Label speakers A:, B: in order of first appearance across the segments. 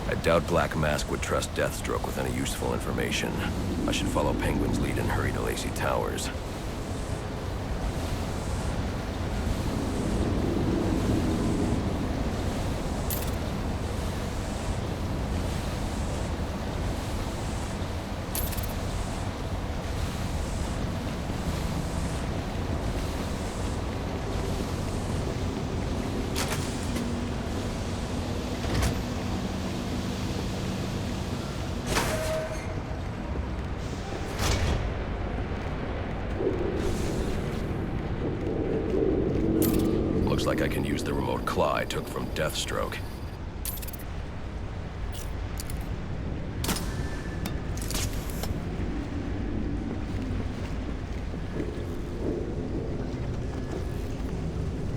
A: I doubt Black Mask would trust Deathstroke with any useful information. I should follow Penguin's lead and hurry to Lacey Towers. Looks like I can use the remote claw I took from Deathstroke.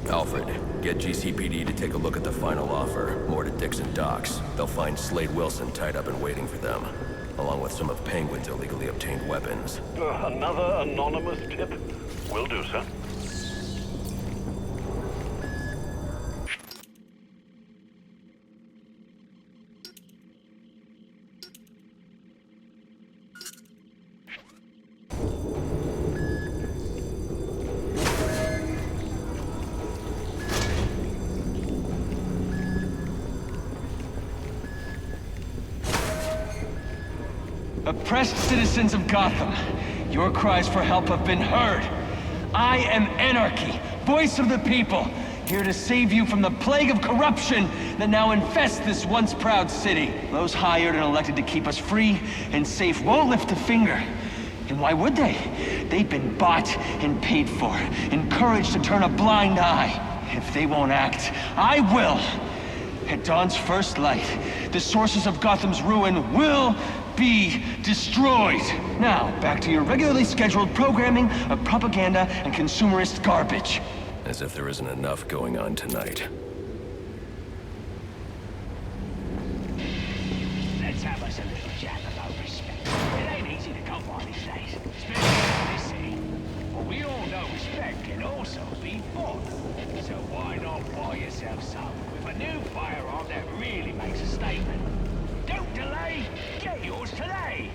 A: Alfred, get GCPD to take a look at the final offer. More to Dixon Docks. They'll find Slade Wilson tied up and waiting for them, along with some of Penguin's illegally obtained weapons.
B: Another anonymous tip? Will do, sir.
C: Oppressed citizens of Gotham, your cries for help have been heard. I am Anarchy, voice of the people, here to save you from the plague of corruption that now infests this once proud city. Those hired and elected to keep us free and safe won't lift a finger. And why would they? They've been bought and paid for, encouraged to turn a blind eye. If they won't act, I will. At dawn's first light, the sources of Gotham's ruin will be destroyed. Now, back to your regularly scheduled programming of propaganda and consumerist garbage.
A: As if there isn't enough going on tonight.
D: Let's have us a little chat about respect. It ain't easy to come by these days, especially in this city. But we all know respect can also be bought. So why not buy yourself some with a new firearm that really makes a statement? Don't delay, get yours today!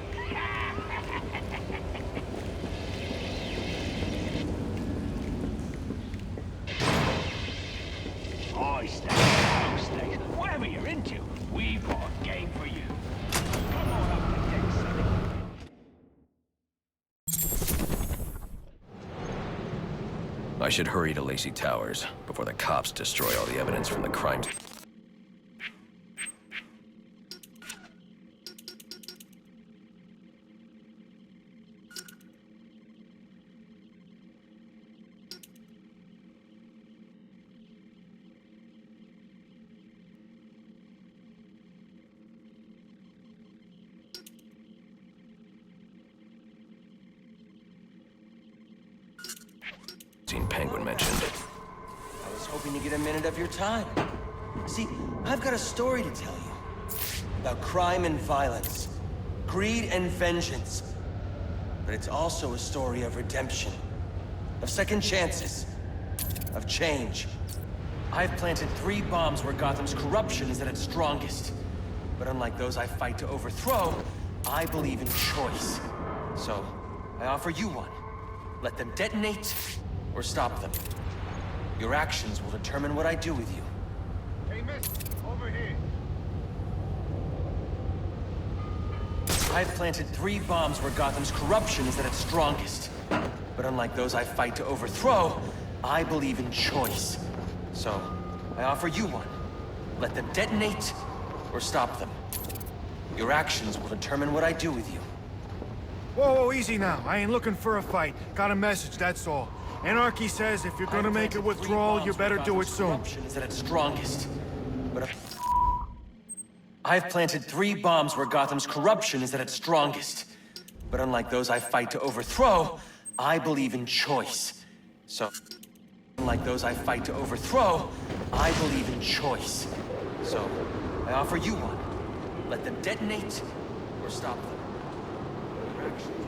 D: I stay, no stays, whatever you're into, we've got a game for you. Come on up to deck, sonny.
A: I should hurry to Lacey Towers before the cops destroy all the evidence from the crime. Penguin mentioned.
E: I was hoping to get a minute of your time. See, I've got a story to tell you. About crime and violence. Greed and vengeance. But it's also a story of redemption. Of second chances. Of change. I've planted 3 bombs where Gotham's corruption is at its strongest. But unlike those I fight to overthrow, I believe in choice. So, I offer you one. Let them detonate, or stop them. Your actions will determine what I do with you.
F: Hey, miss, over here.
E: I've planted 3 bombs where Gotham's corruption is at its strongest. But unlike those I fight to overthrow, I believe in choice. So, I offer you one. Let them detonate, or stop them. Your actions will determine what I do with you.
F: Whoa, easy now. I ain't looking for a fight. Got a message, that's all. Anarchy says if you're gonna make a withdrawal, you better do it soon.
E: Corruption is at its strongest. But I've planted 3 bombs where Gotham's corruption is at its strongest. But unlike those I fight to overthrow, I believe in choice. So, unlike those I fight to overthrow, I believe in choice. So, I offer you one. Let them detonate, or stop them. Your actions.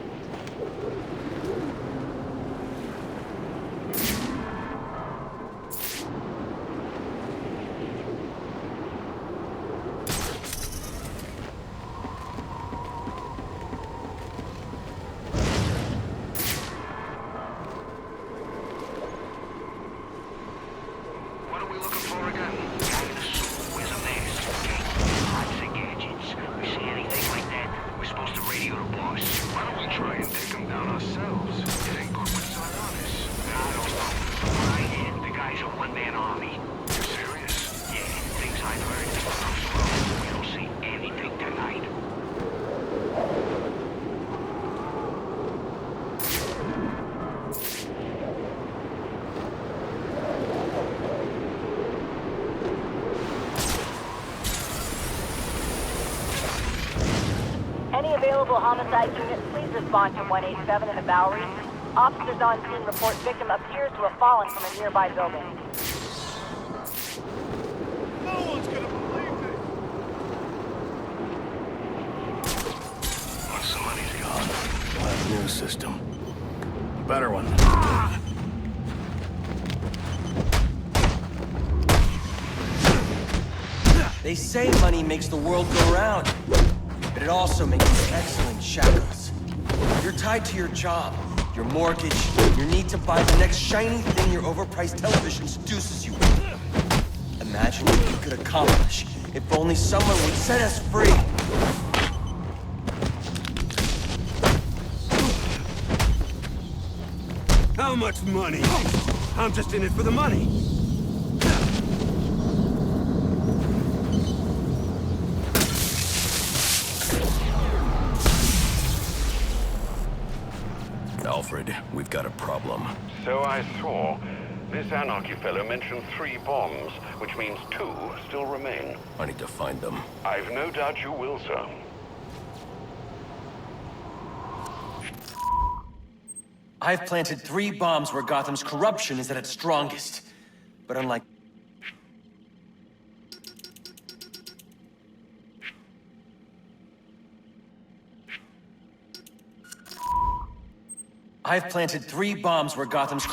G: Any available homicide units, please respond to 187 in the Bowery. Officers on scene report victim appears to have fallen from a nearby building.
F: No one's gonna believe it!
A: Once the money's gone, we'll have a new system. A better one.
E: They say money makes the world go round, but it also makes you excellent shackles. You're tied to your job, your mortgage, your need to buy the next shiny thing your overpriced television seduces you with. Imagine what you could accomplish if only someone would set us free.
H: How much money? I'm just in it for the money.
A: Alfred, we've got a problem.
B: So I saw. This Anarchy fellow mentioned 3 bombs, which means 2 still remain.
A: I need to find them.
B: I've no doubt you will, sir.
E: I've planted 3 bombs where Gotham's corruption is at its strongest. But unlike... I've planted 3 bombs where Gotham's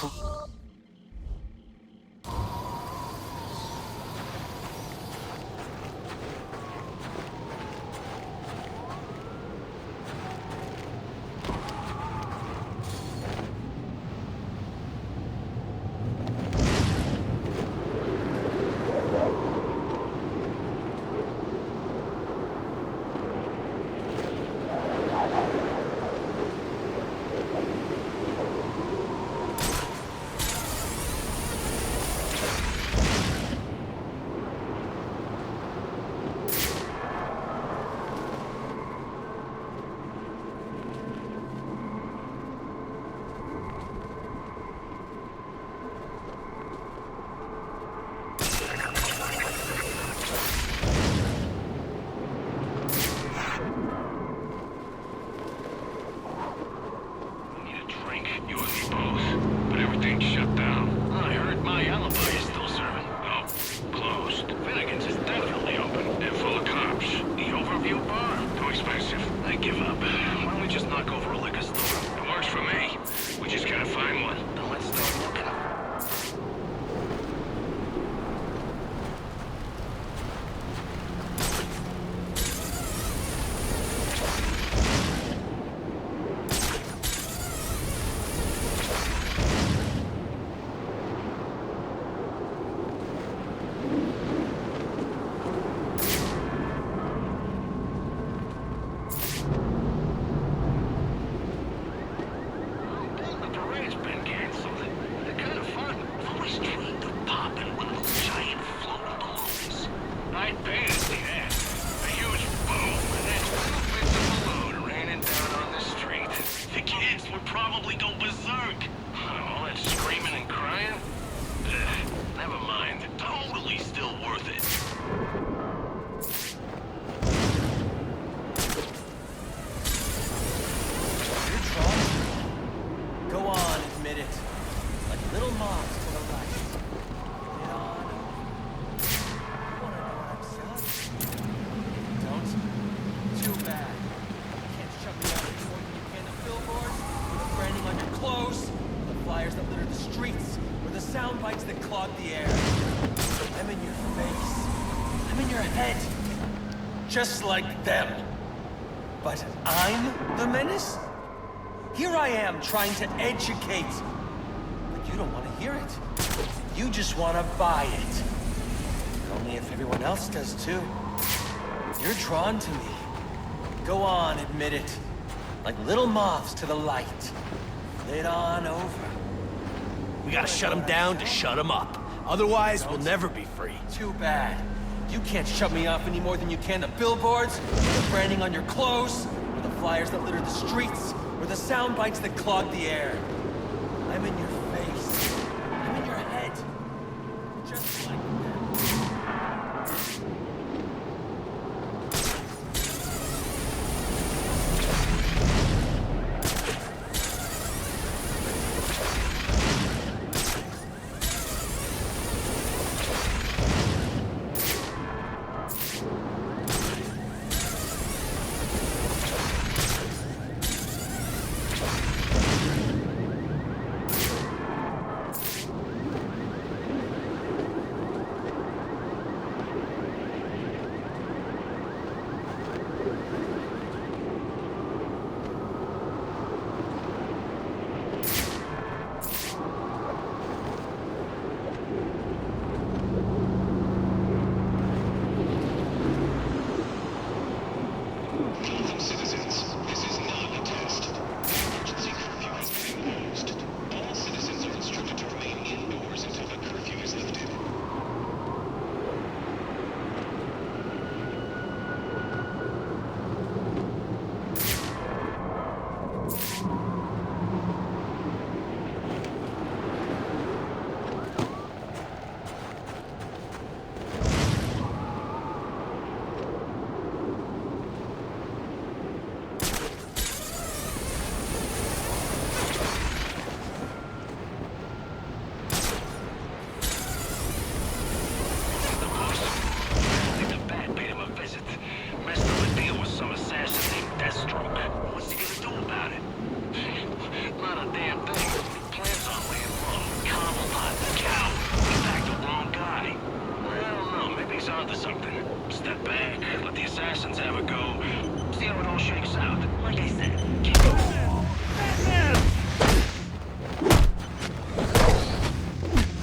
E: just like them. But I'm the menace? Here I am trying to educate. But you don't want to hear it. You just want to buy it. Only if everyone else does too. You're drawn to me. Go on, admit it. Like little moths to the light. Lit on over.
H: We gotta shut them down to shut them up. Otherwise, we'll never be free.
E: Too bad. You can't shut me off any more than you can the billboards, or the branding on your clothes, or the flyers that litter the streets, or the sound bites that clog the air. I'm in your face. I'm in your head. Just like that.
D: Step back, let the assassins have a go. See how it all shakes out. Like I said,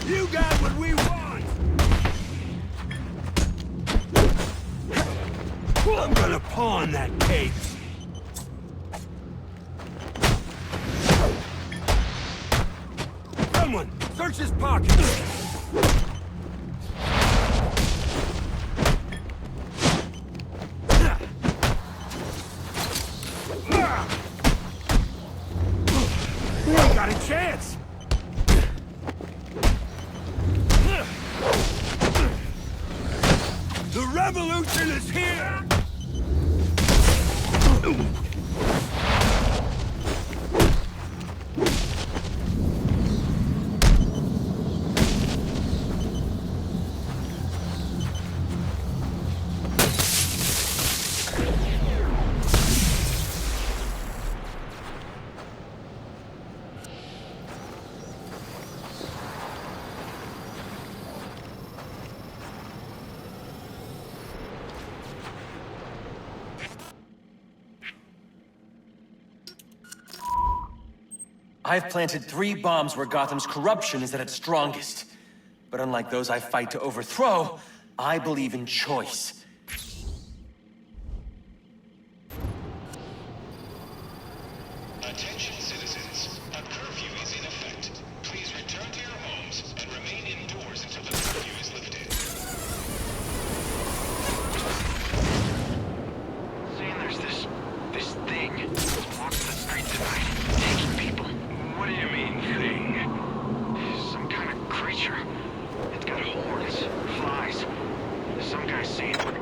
H: You got what we want! I'm gonna pawn that cape. Someone, search his pockets! We ain't got a chance! The revolution is here!
E: I've planted 3 bombs where Gotham's corruption is at its strongest. But unlike those I fight to overthrow, I believe in choice.
I: Attention citizens, a curfew is in effect. Please return to your homes and remain indoors until the curfew is lifted.
D: seeing there's this thing walking the streets at night, taking people. What do you mean, thing? Some kind of creature. It's got horns, flies. Some guys say it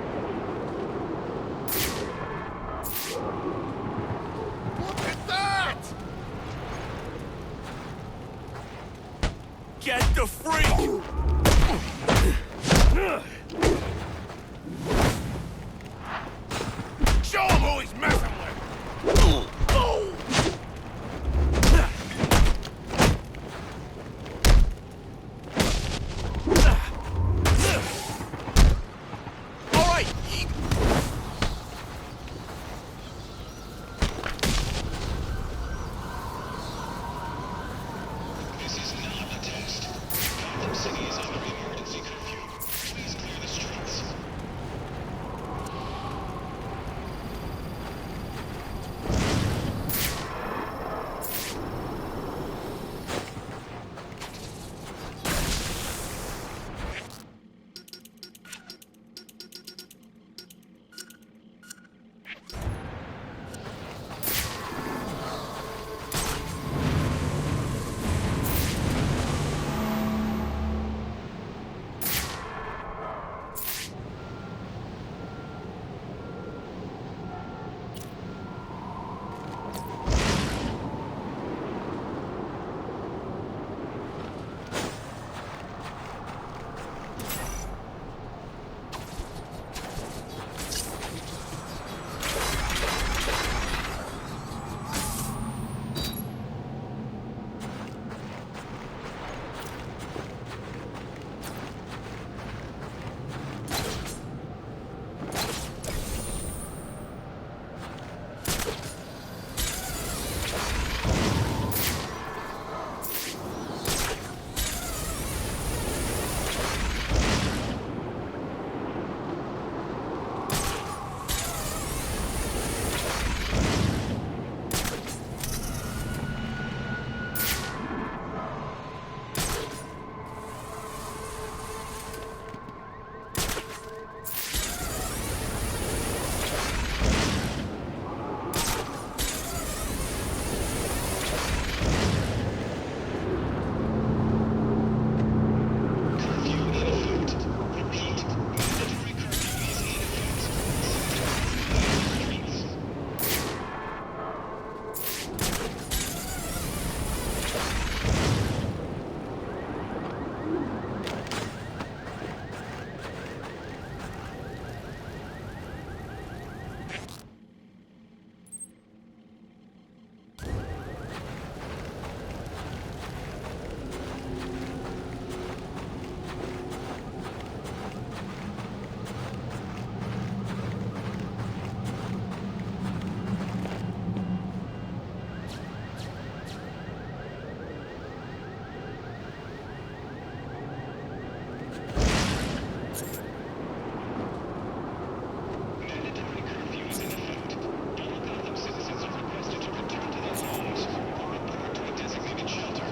I: Mandatory curfew is in effect. All Gotham citizens are requested to return to their homes or report to a designated shelter.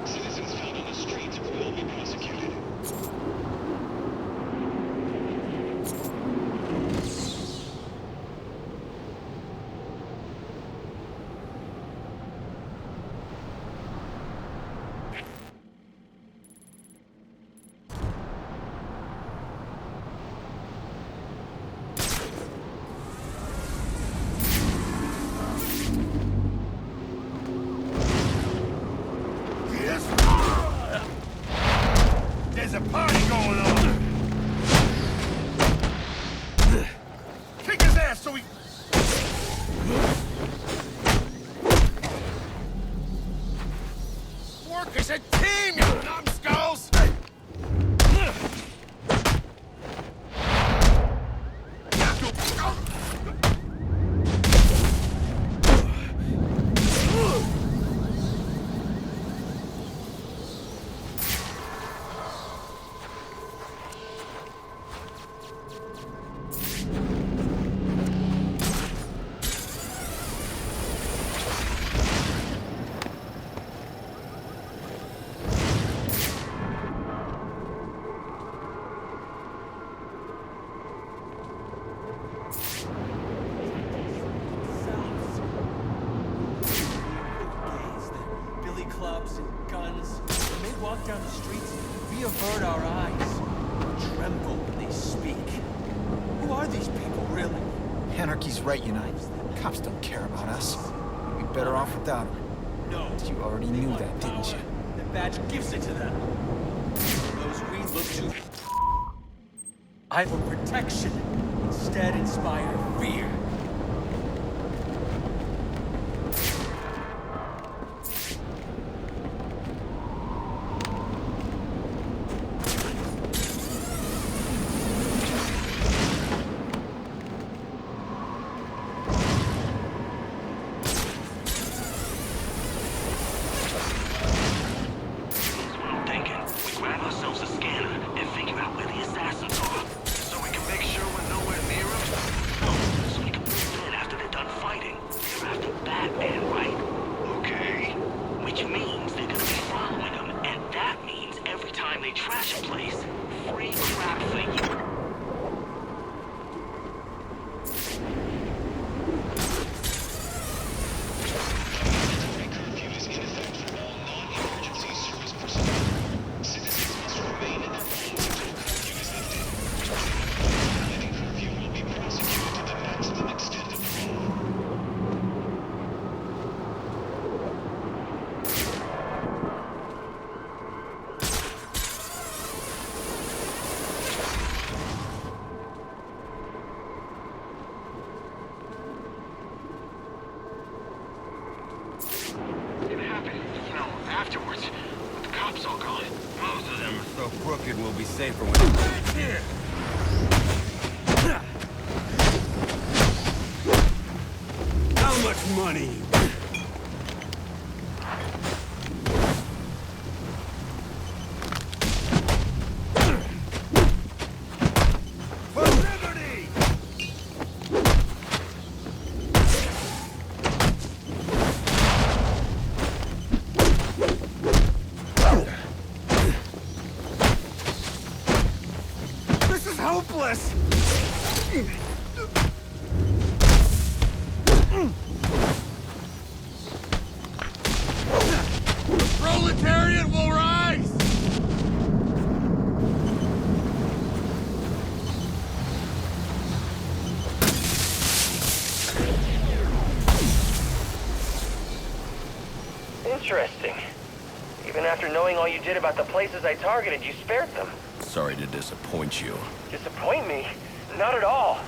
I: Citizens found on the streets will be prosecuted.
F: There's a party going on! Kick his ass so he... Work as a team, you numbskulls!
E: Clubs and guns. When they walk down the streets, we avert our eyes. We tremble when they speak. Who are these people, really?
J: Anarchy's right, you know. Cops don't care about us. We'd be better off without them.
E: No.
J: You already knew that, didn't you?
E: The badge gives it to them. Those we look to... I for protection. Instead, inspire fear.
A: Crooked will be safer with
F: Here!
A: How much money?
F: For liberty! This is hopeless! Proletariat will rise!
E: Interesting. Even after knowing all you did about the places I targeted, you spared them.
A: Sorry to disappoint you.
E: Disappoint me? Not at all.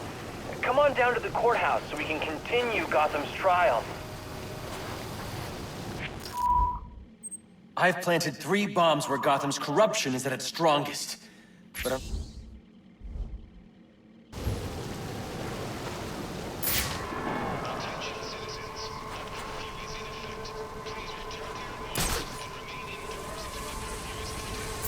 E: Come on down to the courthouse so we can continue Gotham's trial. I've planted 3 bombs where Gotham's corruption is at its strongest. But I'm...
I: Attention citizens. A curfew is in effect. Please return to your homes and remain indoors until the curfew is lifted.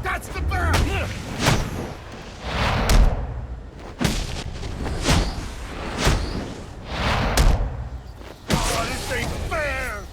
F: That's the bird! Oh, this ain't fair!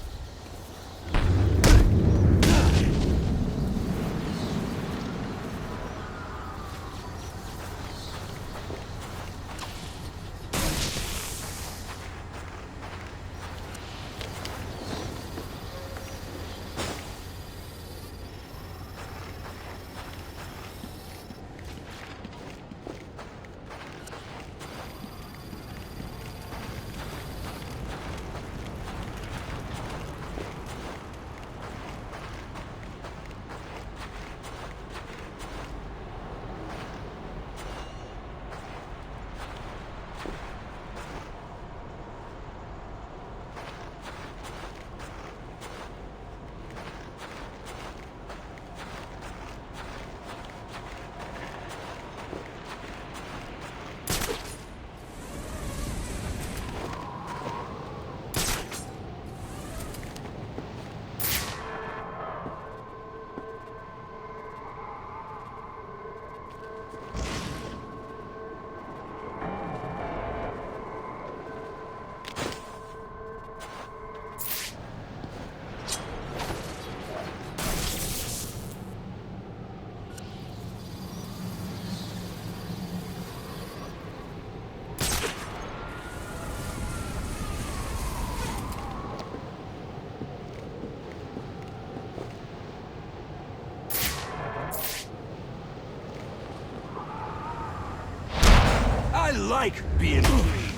H: I like being free.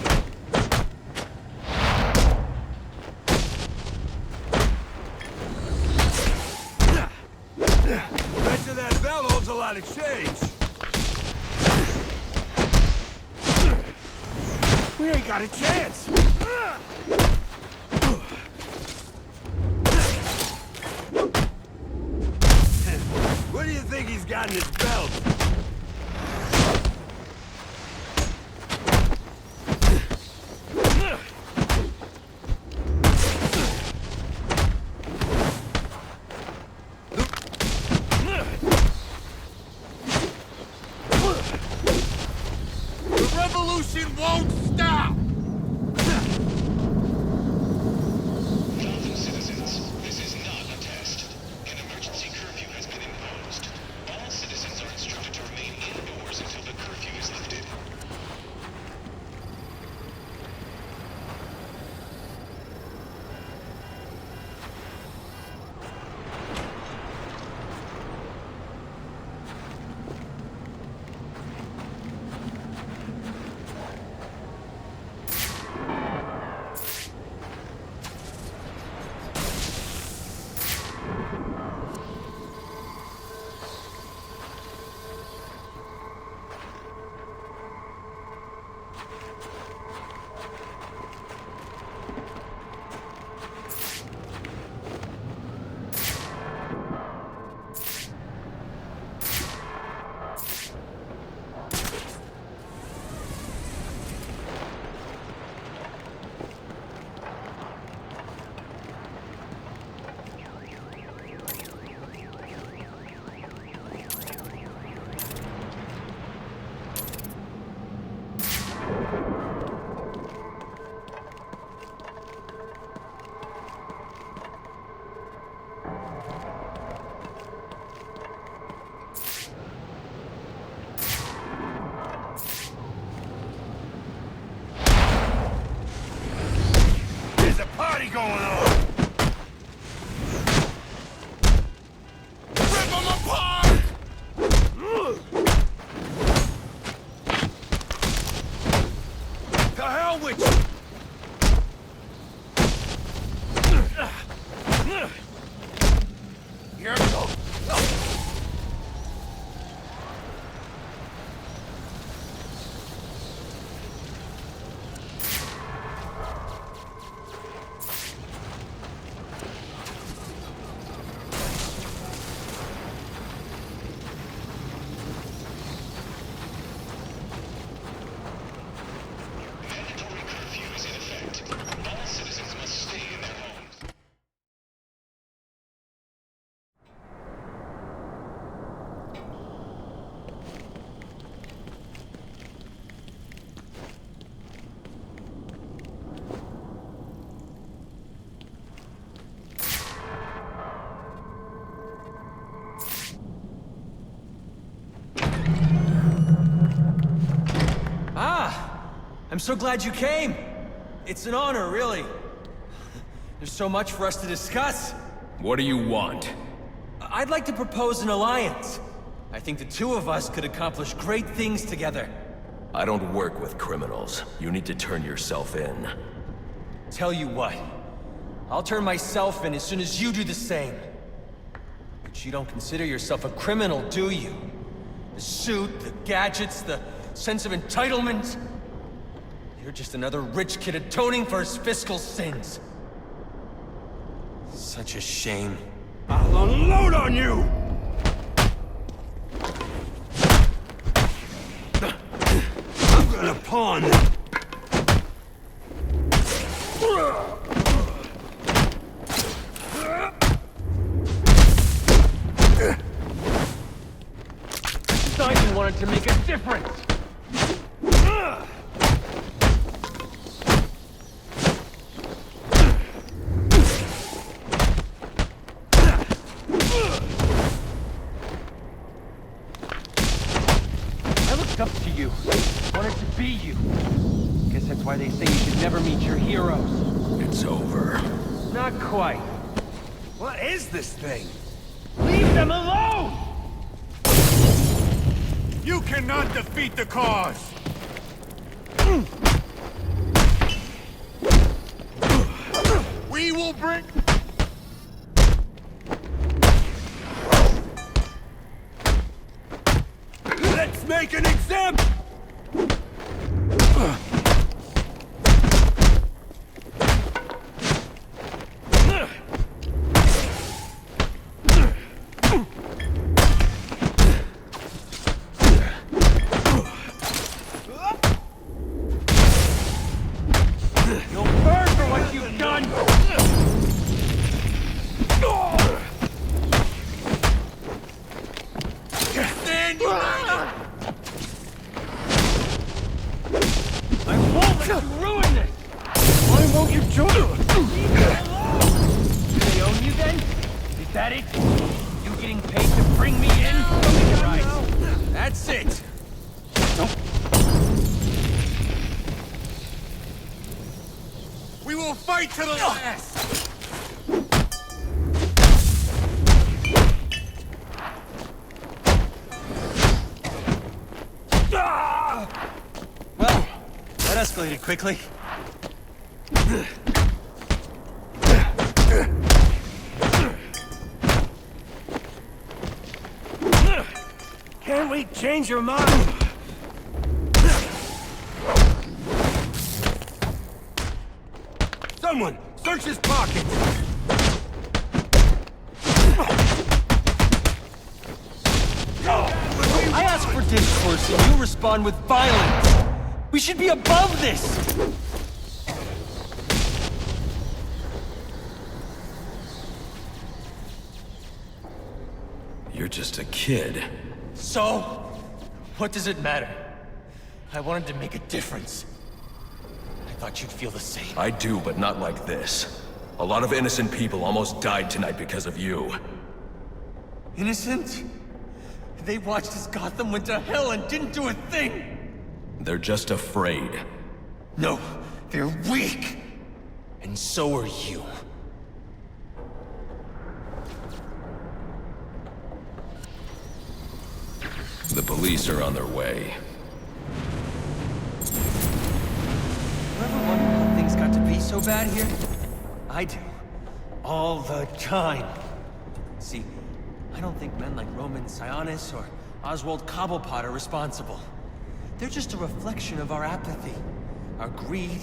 H: Bet you that bell holds a lot of change.
F: We ain't got a chance!
H: What do you think he's got in his belt?
F: The revolution won't stop!
I: Gotham citizens, this is not a test. An emergency curfew has been imposed. All citizens are instructed to remain indoors until the curfew is lifted.
E: I'm so glad you came. It's an honor, really. There's so much for us to discuss.
A: What do you want?
E: I'd like to propose an alliance. I think the two of us could accomplish great things together.
A: I don't work with criminals. You need to turn yourself in.
E: Tell you what, I'll turn myself in as soon as you do the same. But you don't consider yourself a criminal, do you? The suit, the gadgets, the sense of entitlement. You're just another rich kid atoning for his fiscal sins. Such a shame.
H: I'll unload on you! I'm gonna pawn them.
C: I thought you wanted to make a difference. I looked up to you. Wanted to be you. Guess that's why they say you should never meet your heroes.
A: It's over.
C: Not quite.
H: What is this thing?
C: Leave them alone!
F: You cannot defeat the cause! We will bring...
H: Let's make an example!
C: You'll burn for what you've done! I won't let you ruin this!
F: Why won't you join us?
C: Leave me alone! Do they own you then? Is that it? You getting paid to bring me in? Right.
E: That's it!
F: We will fight to the last!
E: Well, that escalated quickly.
H: Can we change your mind? Someone, search his pockets!
E: I ask for discourse and you respond with violence. We should be above this!
A: You're just a kid.
E: So, what does it matter? I wanted to make a difference. I thought you'd feel the same.
A: I do, but not like this. A lot of innocent people almost died tonight because of you.
E: Innocent? They watched as Gotham went to hell and didn't do a thing!
A: They're just afraid.
E: No, they're weak! And so are you.
A: The police are on their way.
E: You ever wonder how things got to be so bad here? I do. All the time. See, I don't think men like Roman Sionis or Oswald Cobblepot are responsible. They're just a reflection of our apathy, our greed,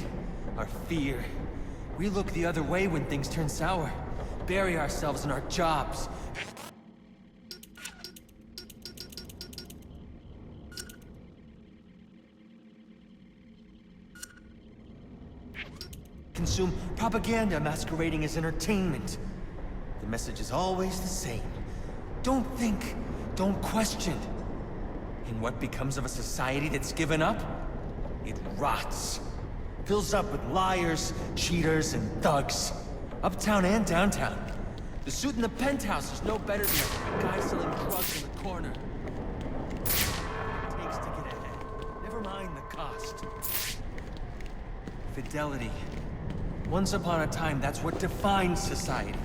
E: our fear. We look the other way when things turn sour, bury ourselves in our jobs. Consume propaganda masquerading as entertainment. The message is always the same. Don't think, don't question. And what becomes of a society that's given up? It rots. Fills up with liars, cheaters, and thugs. Uptown and downtown. The suit in the penthouse is no better than the guy selling drugs in the corner. It takes to get ahead. Never mind the cost. Fidelity. Once upon a time, that's what defined society.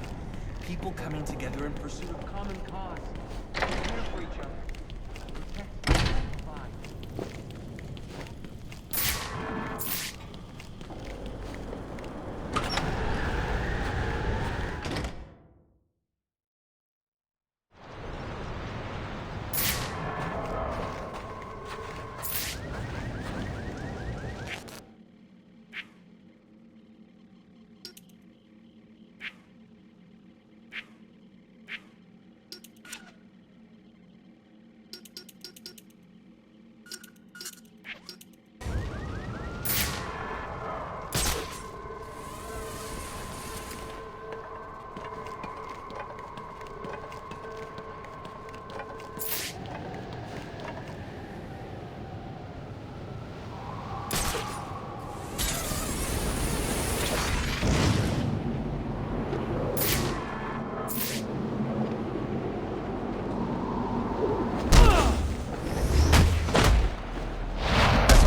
E: People coming together in pursuit of common cause. Care for each other. Protect and provide.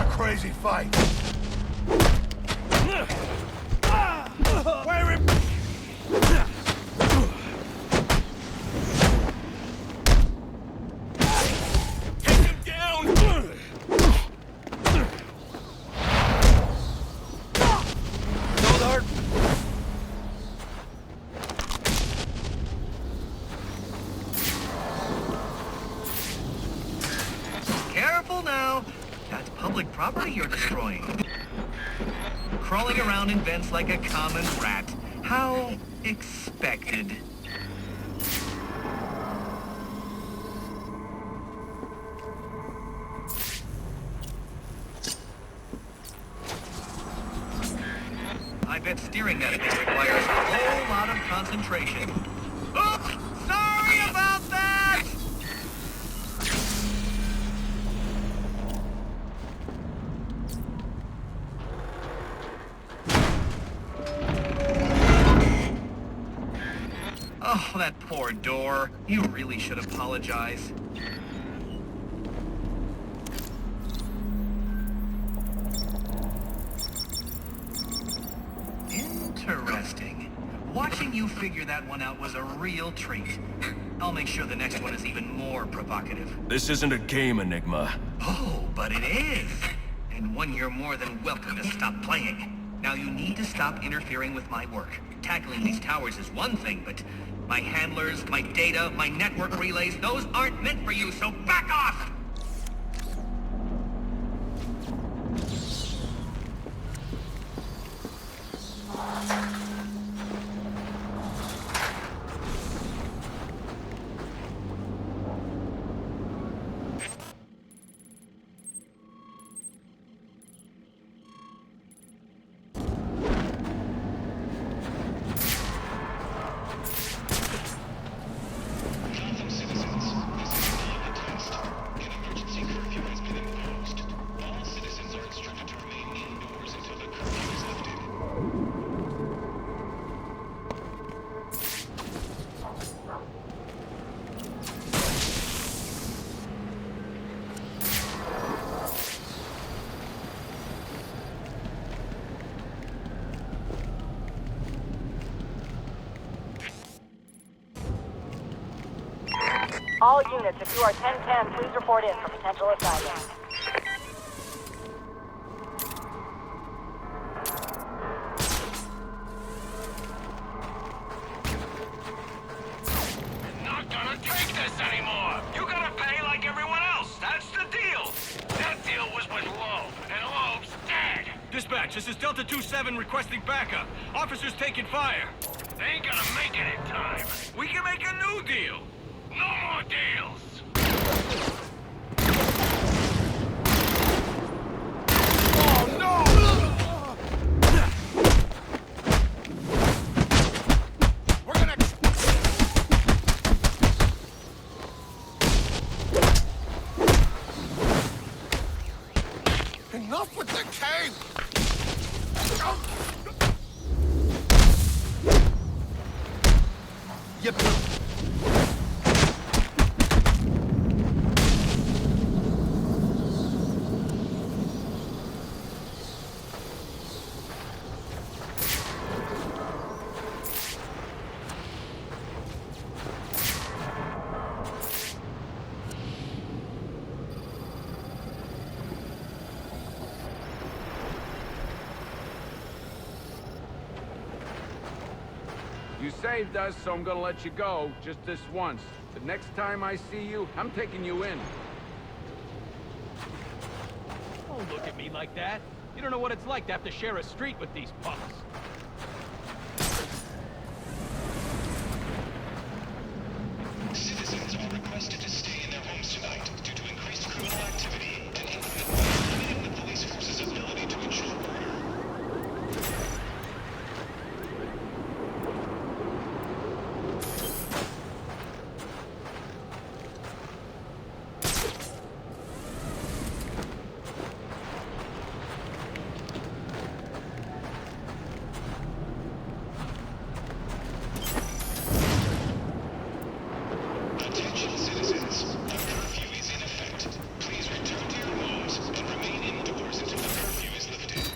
F: Crazy fight. Where him?
H: Take him down!
F: Goddard.
K: Careful now. That's public property you're destroying. Crawling around in vents like a common rat. How expected. I bet steering that thing requires a whole lot of concentration. Oops! Sorry about that! Oh, that poor door. You really should apologize. Interesting. Watching you figure that one out was a real treat. I'll make sure the next one is even more provocative.
A: This isn't a game, Enigma.
K: Oh, but it is. And one you're more than welcome to stop playing. Now you need to stop interfering with my work. Tackling these towers is one thing, but my handlers, my data, my network relays, those aren't meant for you, so back off!
I: Gotham citizens, this is not a test. An emergency curfew has been imposed. All citizens are instructed to remain indoors until the curfew is lifted.
G: All units, if you are 1010, please report in for potential assignment.
D: Not gonna take this anymore. You gotta pay like everyone else. That's the deal. That deal was with Loeb, and Loeb's dead.
C: Dispatch, this is Delta 27 requesting backup. Officers taking fire.
D: They ain't gonna make it in time.
C: We can make a new deal.
D: No more deals.
F: Oh no! We're gonna. Enough with the cave! Yep.
L: You saved us, so I'm gonna let you go, just this once. The next time I see you, I'm taking you in.
C: Don't look at me like that. You don't know what it's like to have to share a street with these punks.
I: Citizens are requested to stay in their homes tonight due to increased criminal activity and inclement weather limiting the police force's ability to ensure order. Attention citizens, a curfew is in effect. Please return to your homes and remain indoors until the curfew is lifted.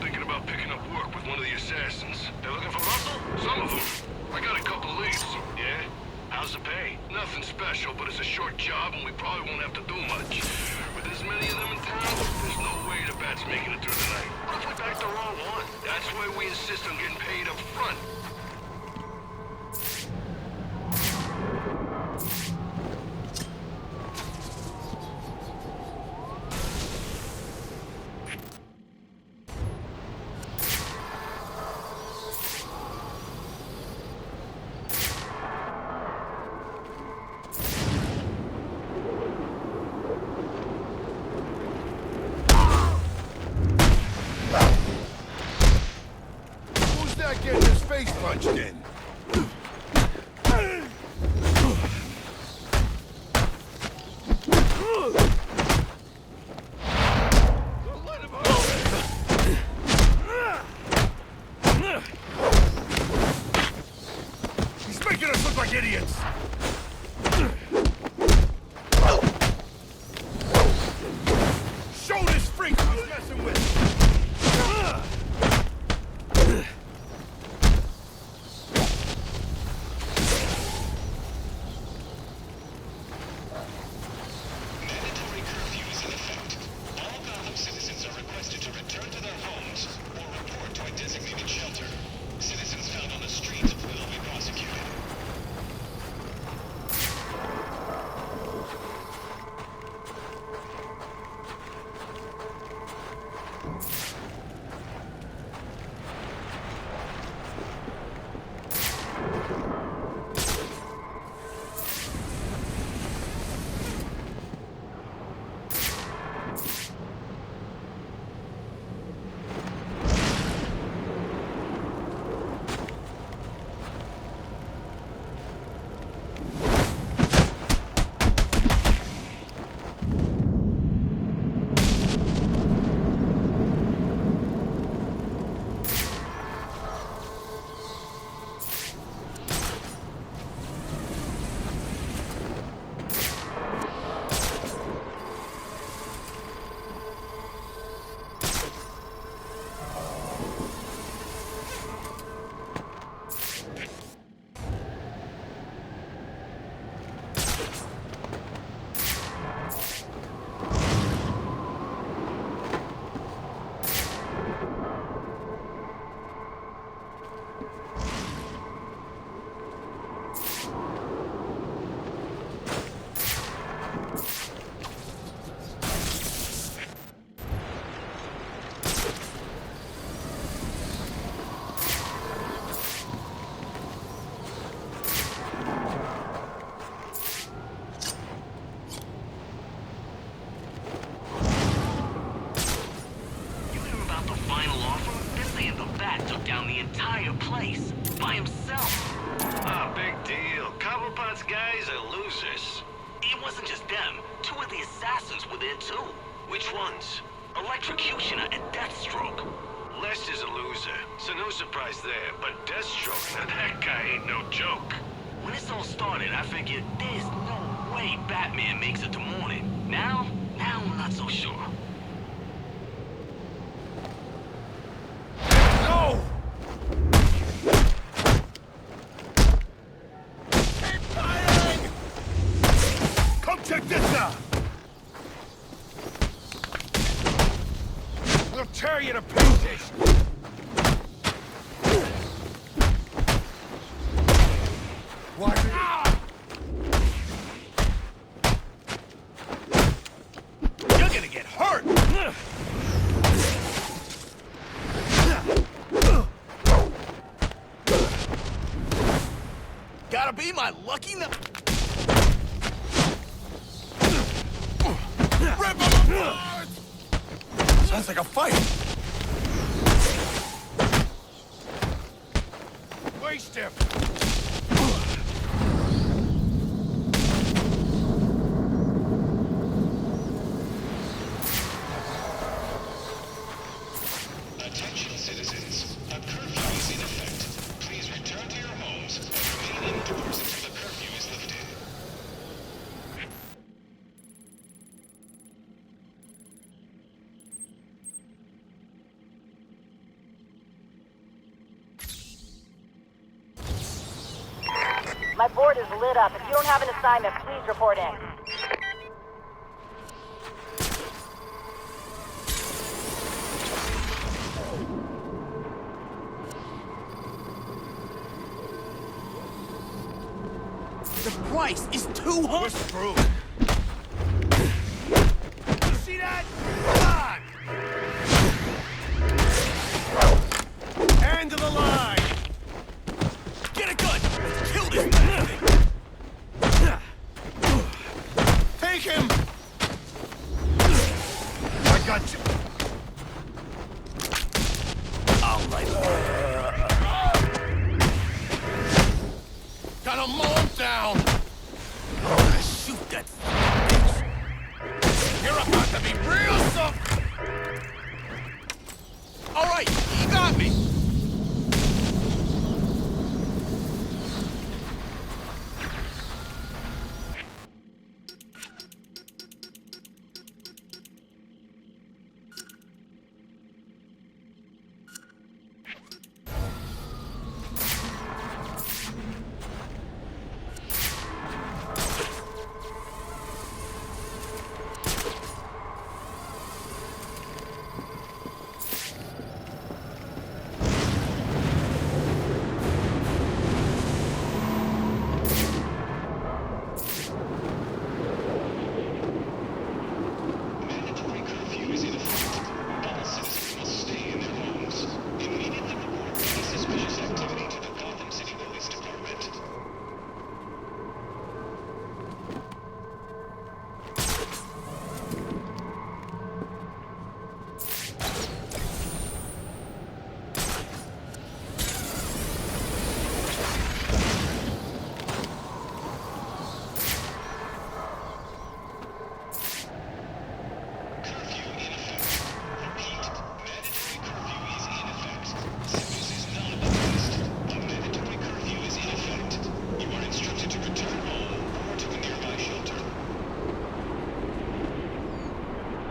B: Thinking about picking up work with one of the assassins. They're looking for muscle? Some of them. I got a couple leads. Yeah? How's the pay? Nothing special, but it's a short job and we probably won't have to do much. With as many of them in town, there's no way the bat's making it through the night. What if we back the wrong one? That's why we insist on getting paid up front.
F: Who's that getting his face punched in? He's making us look like idiots! Show this freak who's messing with!
I: Mandatory
K: them, two of the assassins were there too.
B: Which ones?
K: Electrocutioner and Deathstroke.
B: Les is a loser, so no surprise there. But Deathstroke, now that guy ain't no joke.
K: When this all started, I figured there's no way Batman makes it to morning. Now I'm not so sure.
F: No!
B: Keep firing!
F: Come check this out! We'll tear you to pieces! Why?
H: You're gonna get hurt! Gotta be my lucky number. Rip 'em apart! Sounds like a fight.
F: Waste him!
I: Attention citizens, a curfew is in effect. Please return to your homes and remain indoors until the curfew is lifted.
G: My board is lit up. If you don't have an assignment, please report in.
H: The price is $200.
F: We're screwed. You see that? Come on! End of the line!
H: Get a gun! Let's kill this thing!
F: Take him! I got you.
H: I'll light it. Gotta mow him down! Shoot that bitch! You're about to be real soft! All right, you got me!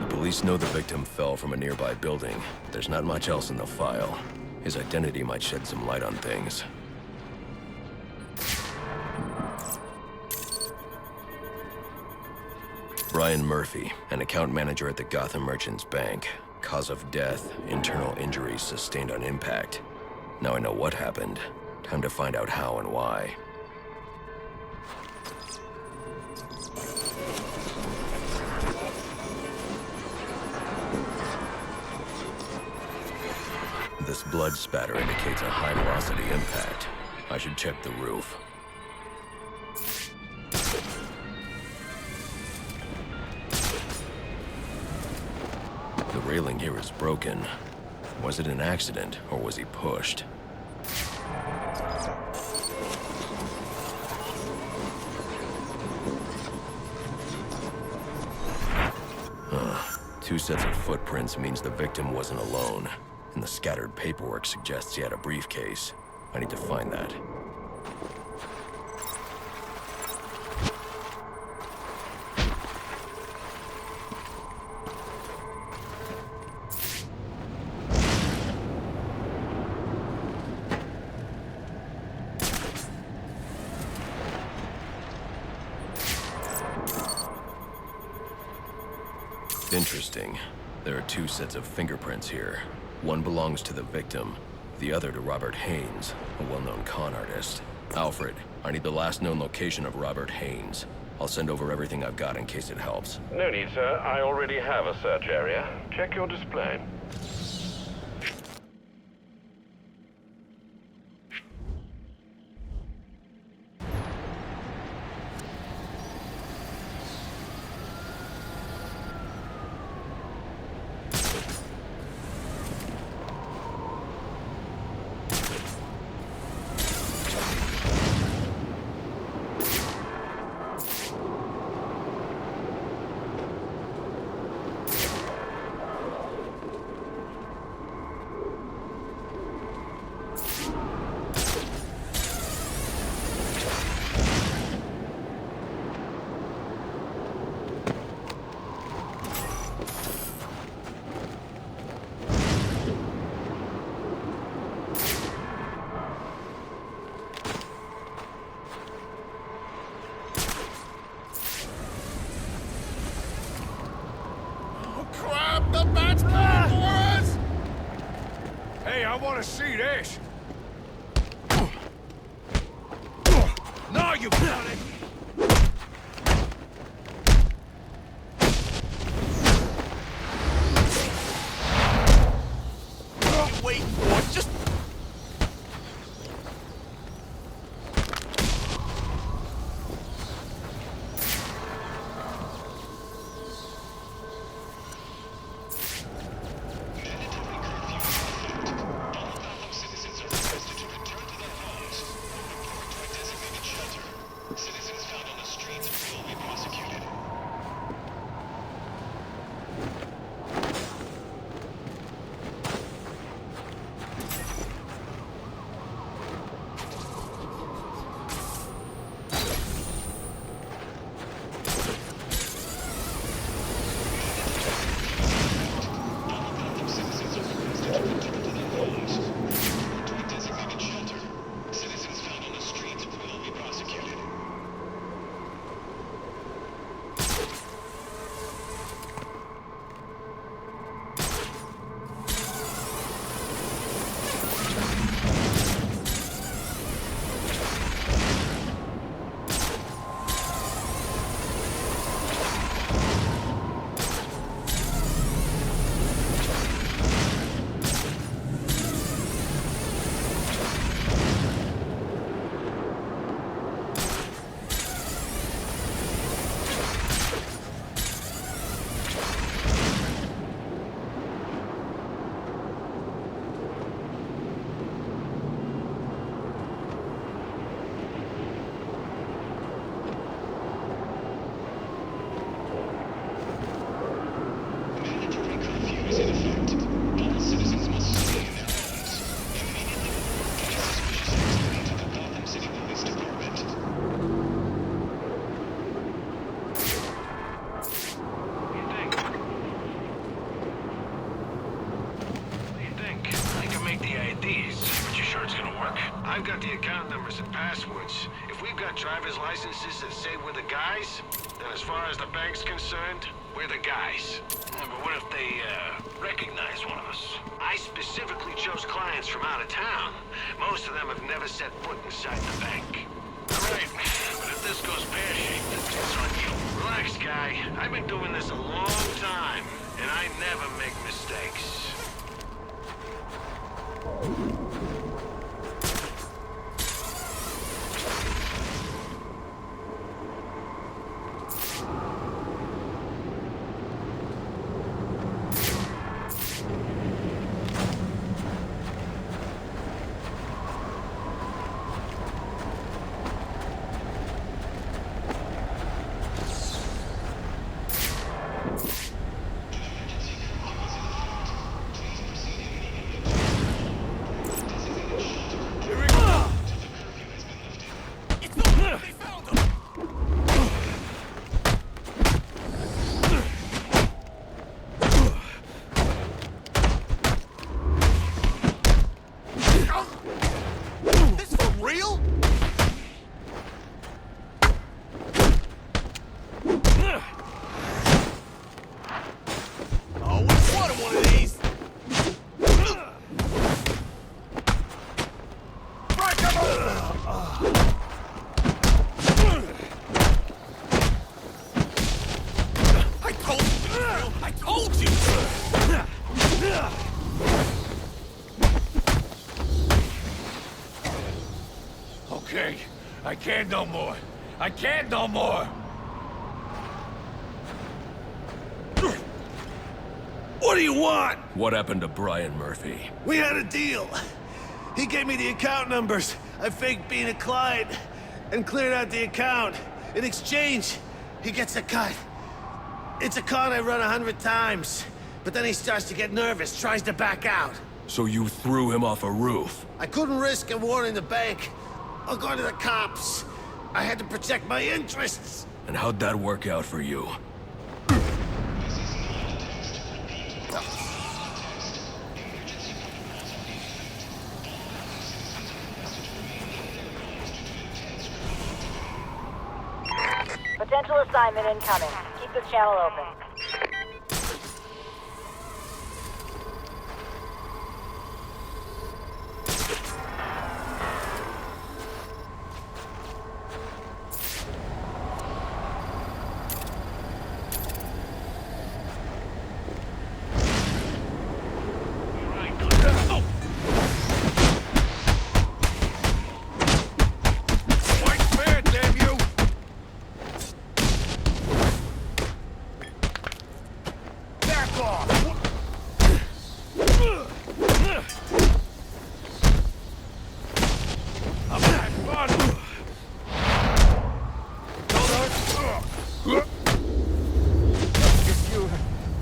A: Police know the victim fell from a nearby building. There's not much else in the file. His identity might shed some light on things. Brian Murphy, an account manager at the Gotham Merchants Bank. Cause of death, internal injuries sustained on impact. Now I know what happened. Time to find out how and why. This blood spatter indicates a high-velocity impact. I should check the roof. The railing here is broken. Was it an accident, or was he pushed? 2 sets of footprints means the victim wasn't alone, and the scattered paperwork suggests he had a briefcase. I need to find that. Interesting. There are 2 sets of fingerprints here. One belongs to the victim, the other to Robert Haynes, a well-known con artist. Alfred, I need the last known location of Robert Haynes. I'll send over everything I've got in case it helps.
M: No need, sir. I already have a search area. Check your display.
H: The bat's coming for us! Hey, I want to see this. No, you got it! What are you waiting for? Just...
B: I've got the account numbers and passwords. If we've got driver's licenses that say we're the guys, then as far as the bank's concerned, we're the guys. Yeah, but what if they recognize one of us? I specifically chose clients from out of town. Most of them have never set foot inside the bank. All right, but if this goes pear-shaped, it's on you. Relax, guy. I've been doing this a long time, and I never make mistakes.
I: Emergency
H: I told you! I told you! Okay, I can't no more. I can't no more!
N: What do you want?
A: What happened to Brian Murphy?
N: We had a deal. He gave me the account numbers. I faked being a client and cleared out the account. In exchange, he gets a cut. It's a con I run 100 times. But then he starts to get nervous, tries to back out.
A: So you threw him off a roof?
N: I couldn't risk him warning the bank. I'll go to the cops. I had to protect my interests.
A: And how'd that work out for you?
G: Potential assignment incoming. Keep this channel open.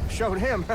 O: Showed him.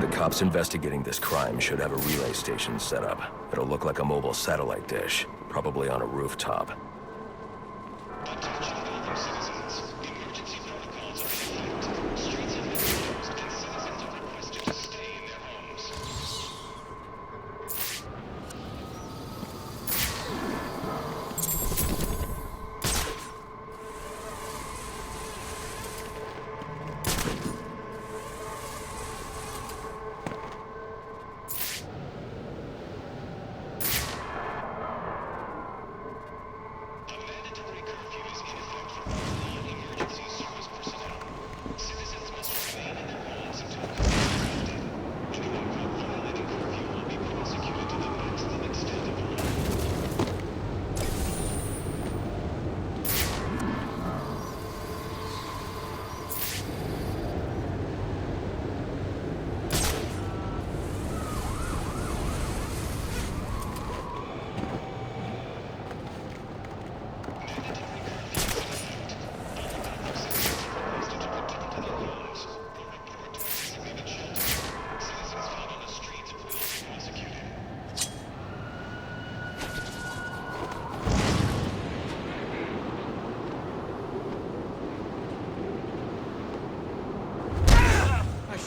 A: The cops investigating this crime should have a relay station set up. It'll look like a mobile satellite dish, probably on a rooftop.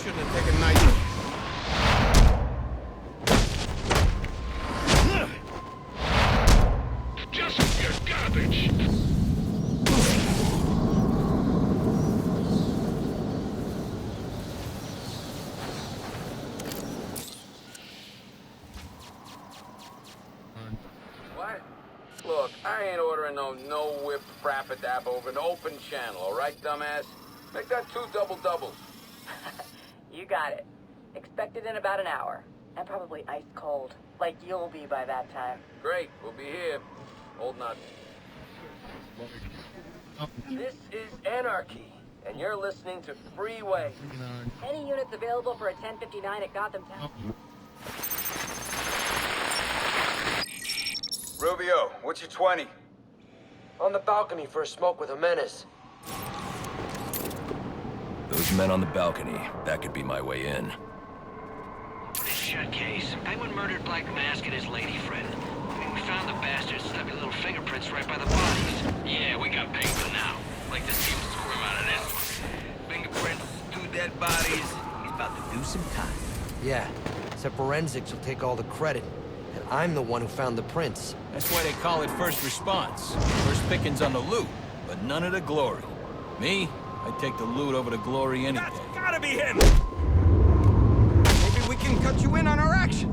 O: Shouldn't have taken night.
B: Just your garbage.
L: What? Look, I ain't ordering no whipped frappidab over an open channel, all right, dumbass? Make that 2 double-doubles.
G: You got it. Expected in about an hour. And probably ice cold. Like you'll be by that time.
L: Great, we'll be here. Holding on. This is Anarchy, and you're listening to Freeway.
G: Any units available for a 1059 at Gotham Town?
P: Rubio, what's your 20?
Q: On the balcony for a smoke with a menace.
A: Those men on the balcony, that could be my way in.
B: ReShade.
D: got a case. Penguin murdered Black Mask and his lady friend. We found the bastards stuck little fingerprints right by the bodies.
L: Yeah, we got Penguin now. Like to see him squirm out of this one. Fingerprints, 2 dead bodies. He's about to do some time.
Q: Yeah, except forensics will take all the credit. And I'm the one who found the prints.
O: That's why they call it first response. First pickings on the loot, but none of the glory. Me, I take the loot over the glory any day.
C: That's gotta be him! Maybe we can cut you in on our action.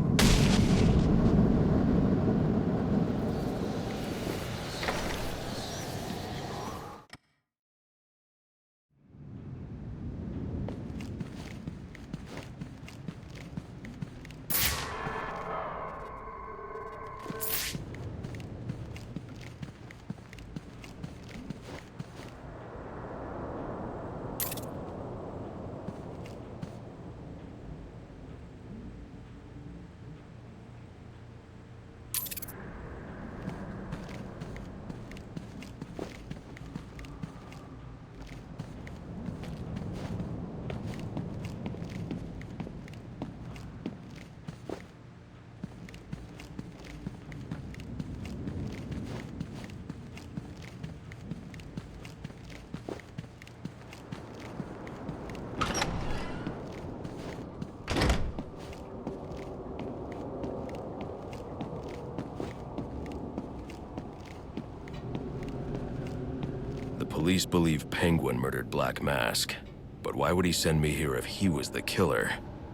A: Police believe Penguin murdered Black Mask, but why would he send me here if he was the killer?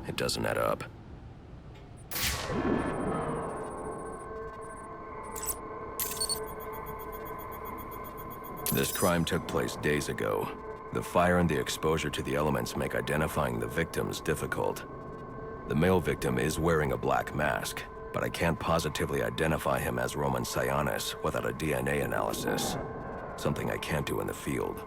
A: It doesn't add up. This crime took place days ago. The fire and the exposure to the elements make identifying the victims difficult. The male victim is wearing a black mask, but I can't positively identify him as Roman Sionis without a DNA analysis. Something I can't do in the field.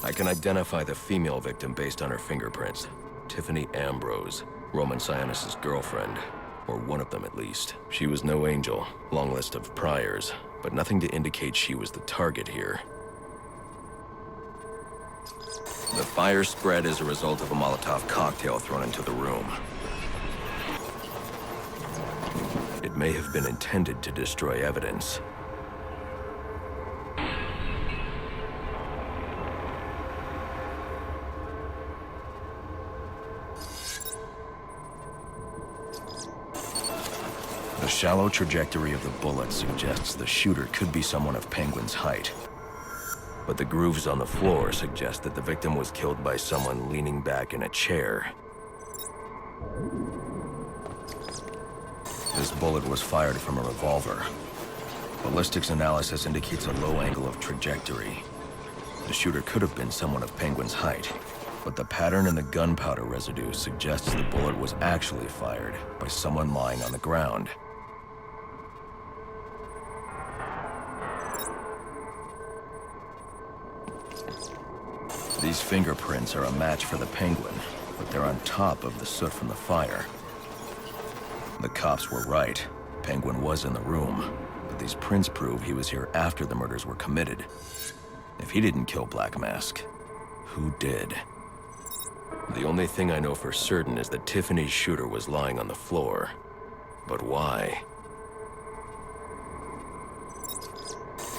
A: I can identify the female victim based on her fingerprints. Tiffany Ambrose, Roman Sionis' girlfriend. Or one of them at least. She was no angel, long list of priors, but nothing to indicate she was the target here. The fire spread as a result of a Molotov cocktail thrown into the room. It may have been intended to destroy evidence. The shallow trajectory of the bullet suggests the shooter could be someone of Penguin's height. But the grooves on the floor suggest that the victim was killed by someone leaning back in a chair. This bullet was fired from a revolver. Ballistics analysis indicates a low angle of trajectory. The shooter could have been someone of Penguin's height, but the pattern in the gunpowder residue suggests the bullet was actually fired by someone lying on the ground. These fingerprints are a match for the Penguin, but they're on top of the soot from the fire. The cops were right. Penguin was in the room, but these prints prove he was here after the murders were committed. If he didn't kill Black Mask, who did? The only thing I know for certain is that Tiffany's shooter was lying on the floor. But why?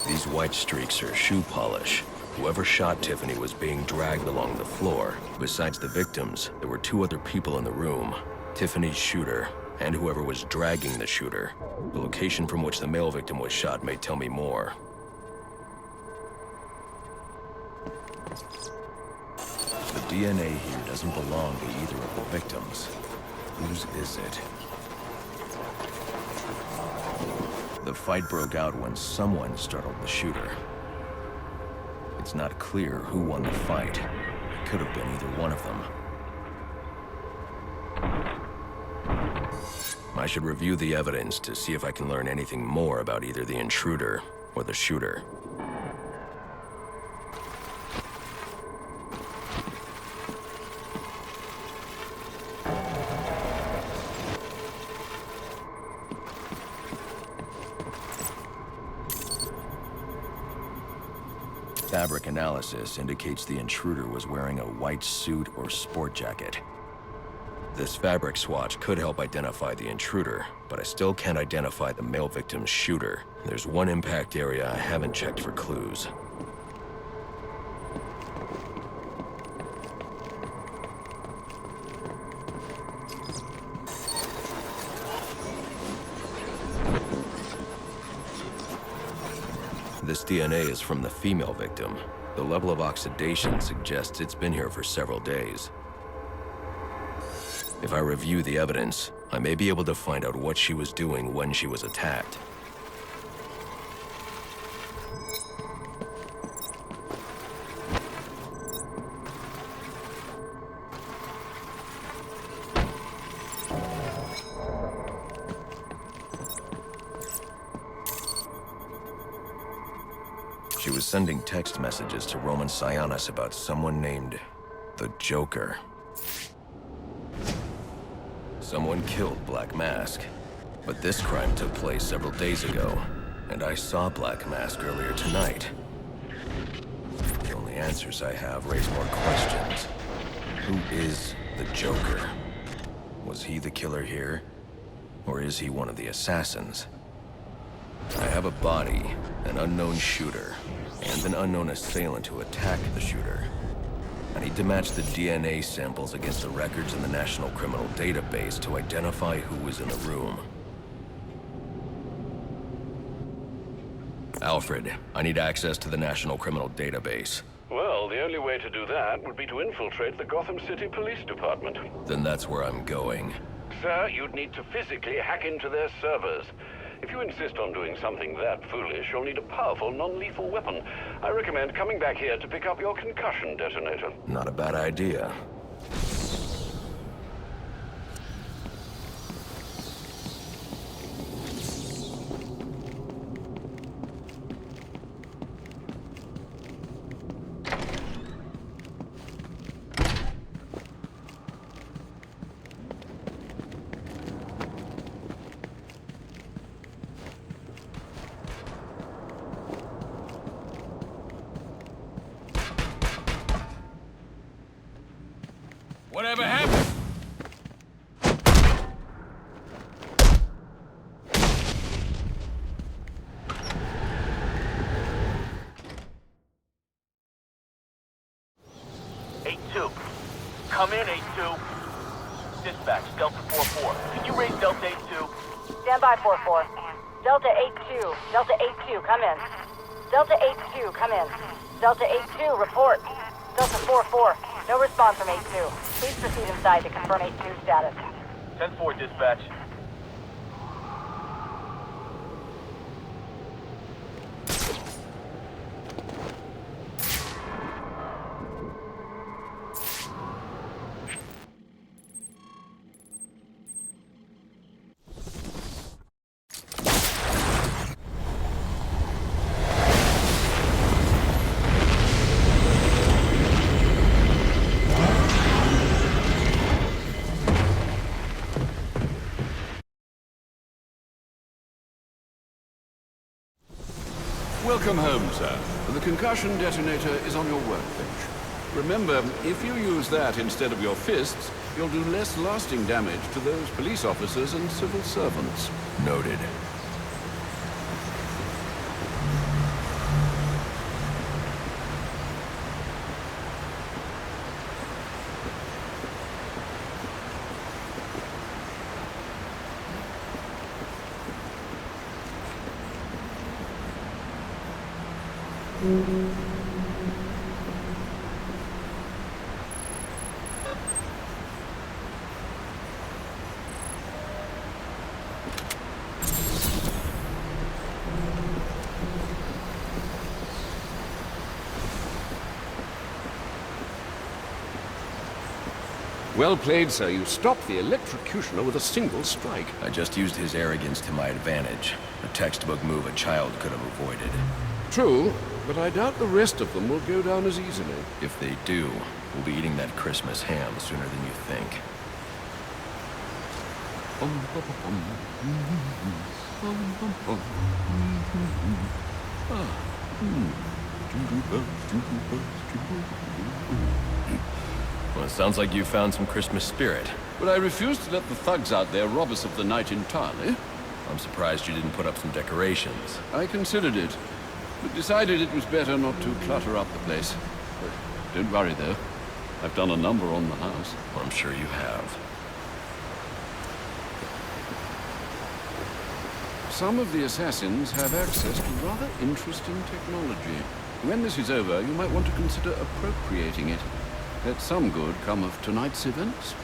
A: These white streaks are shoe polish. Whoever shot Tiffany was being dragged along the floor. Besides the victims, there were 2 other people in the room. Tiffany's shooter, and whoever was dragging the shooter. The location from which the male victim was shot may tell me more. The DNA here doesn't belong to either of the victims. Whose is it? The fight broke out when someone startled the shooter. It's not clear who won the fight. It could have been either one of them. I should review the evidence to see if I can learn anything more about either the intruder or the shooter. fabric analysis indicates the intruder was wearing a white suit or sport jacket. This fabric swatch could help identify the intruder, but I still can't identify the male victim's shooter. There's one impact area I haven't checked for clues. This DNA is from the female victim. The level of oxidation suggests it's been here for several days. If I review the evidence, I may be able to find out what she was doing when she was attacked. She was sending text messages to Roman Sionis about someone named the Joker. Someone killed Black Mask, but this crime took place several days ago, and I saw Black Mask earlier tonight. The only answers I have raise more questions. Who is the Joker? Was he the killer here, or is he one of the assassins? I have a body, an unknown shooter, and an unknown assailant who attacked the shooter. I need to match the DNA samples against the records in the National Criminal Database to identify who was in the room. Alfred, I need access to the National Criminal Database.
M: Well, the only way to do that would be to infiltrate the Gotham City Police Department.
A: Then that's where I'm going.
M: Sir, you'd need to physically hack into their servers. If you insist on doing something that foolish, you'll need a powerful, non-lethal weapon. I recommend coming back here to pick up your concussion detonator.
A: Not a bad idea.
C: Whatever happened?
R: Come in, 8-2. Dispatch, Delta 4-4. Can you raise Delta 8-2?
G: Stand by, 4-4. Delta 8-2. Delta 8-2, come in. Delta 8-2, come in. Delta 8-2, report. Delta 4-4. No response from 8-2. Please proceed inside to confirm 8-2 status.
R: 10-4, dispatch.
S: Welcome home, sir. The concussion detonator is on your workbench. Remember, if you use that instead of your fists, you'll do less lasting damage to those police officers and civil servants.
A: Noted.
S: Well played, sir. You stopped the electrocutioner with a single strike.
A: I just used his arrogance to my advantage. A textbook move a child could have avoided.
S: True, but I doubt the rest of them will go down as easily.
A: If they do, we'll be eating that Christmas ham sooner than you think. Well, it sounds like you found some Christmas spirit.
S: But I refuse to let the thugs out there rob us of the night entirely.
A: I'm surprised you didn't put up some decorations.
S: I considered it, but decided it was better not to clutter up the place. Don't worry, though. I've done a number on the house.
A: Well, I'm sure you have.
S: Some of the assassins have access to rather interesting technology. When this is over, you might want to consider appropriating it. Let some good come of tonight's events.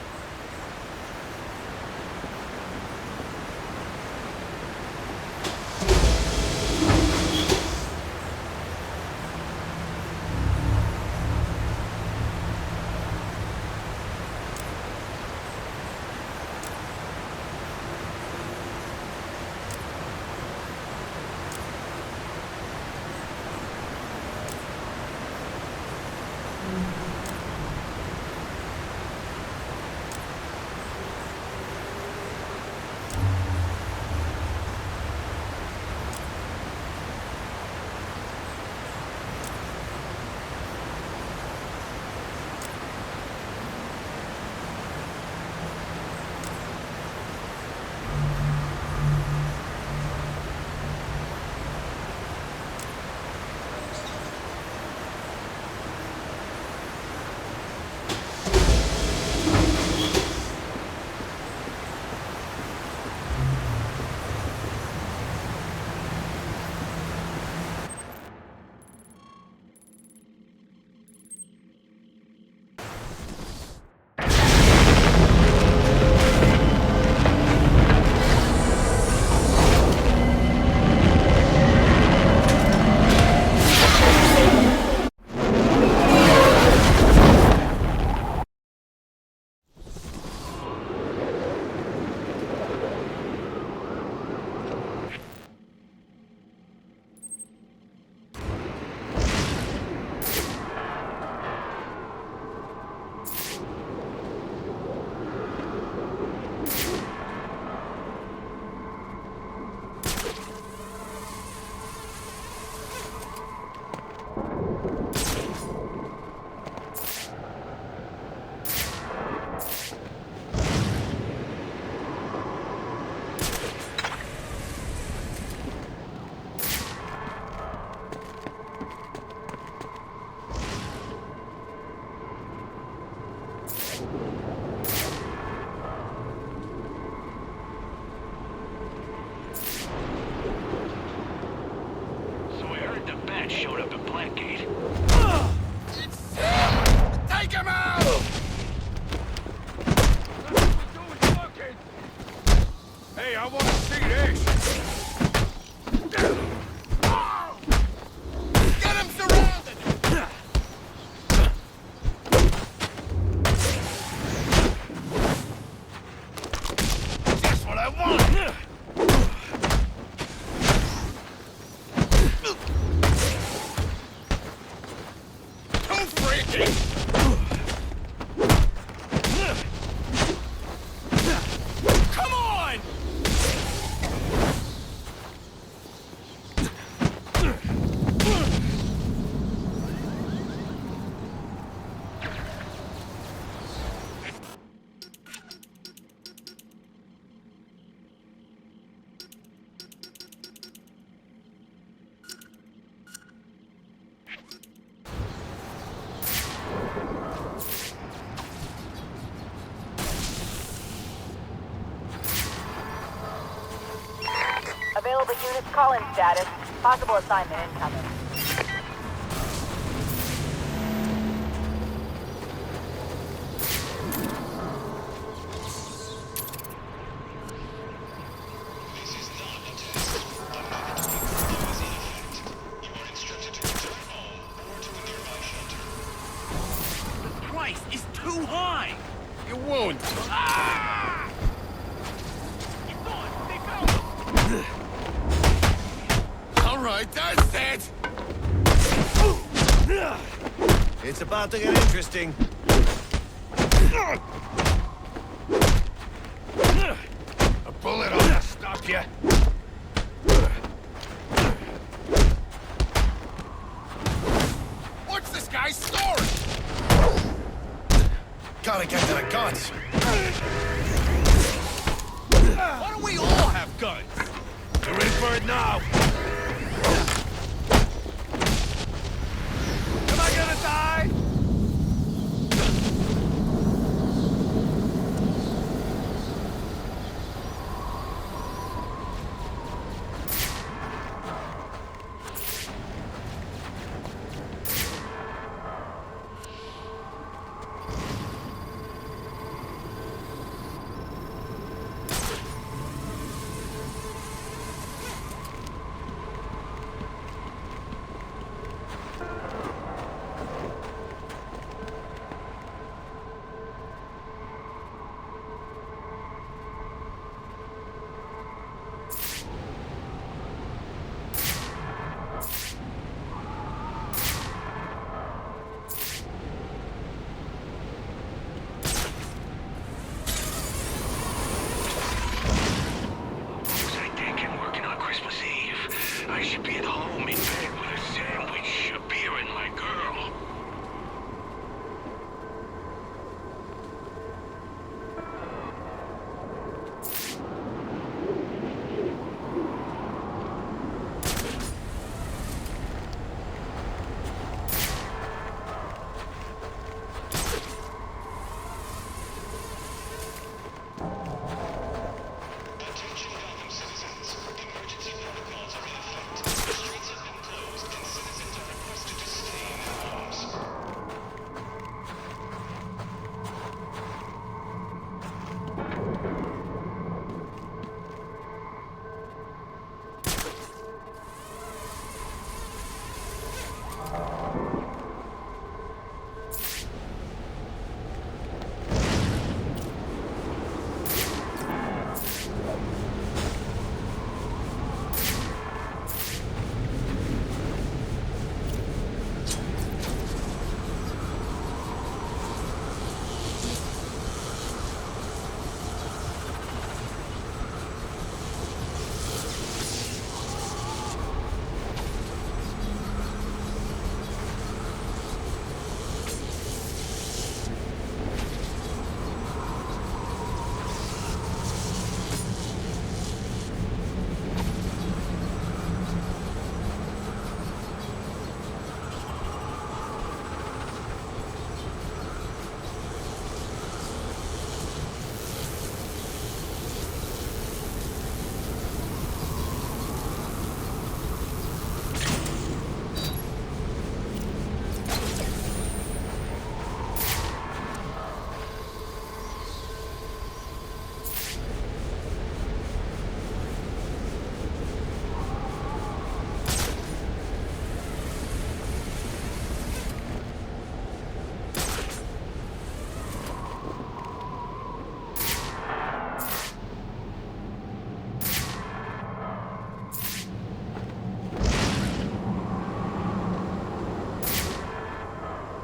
D: Showed up at Blackgate.
H: It's him! Take him out!
F: Hey, I want to see this!
H: Get him surrounded! That's what I want! Come on!
G: Available units call-in status. Possible assignment incoming.
H: The price is too high!
F: You won't!
H: Ah! All right, that's it!
N: It's about to get interesting.
F: A bullet ought to stop you.
H: Guns! Why don't we all have guns? You're in for it now! Am I gonna die?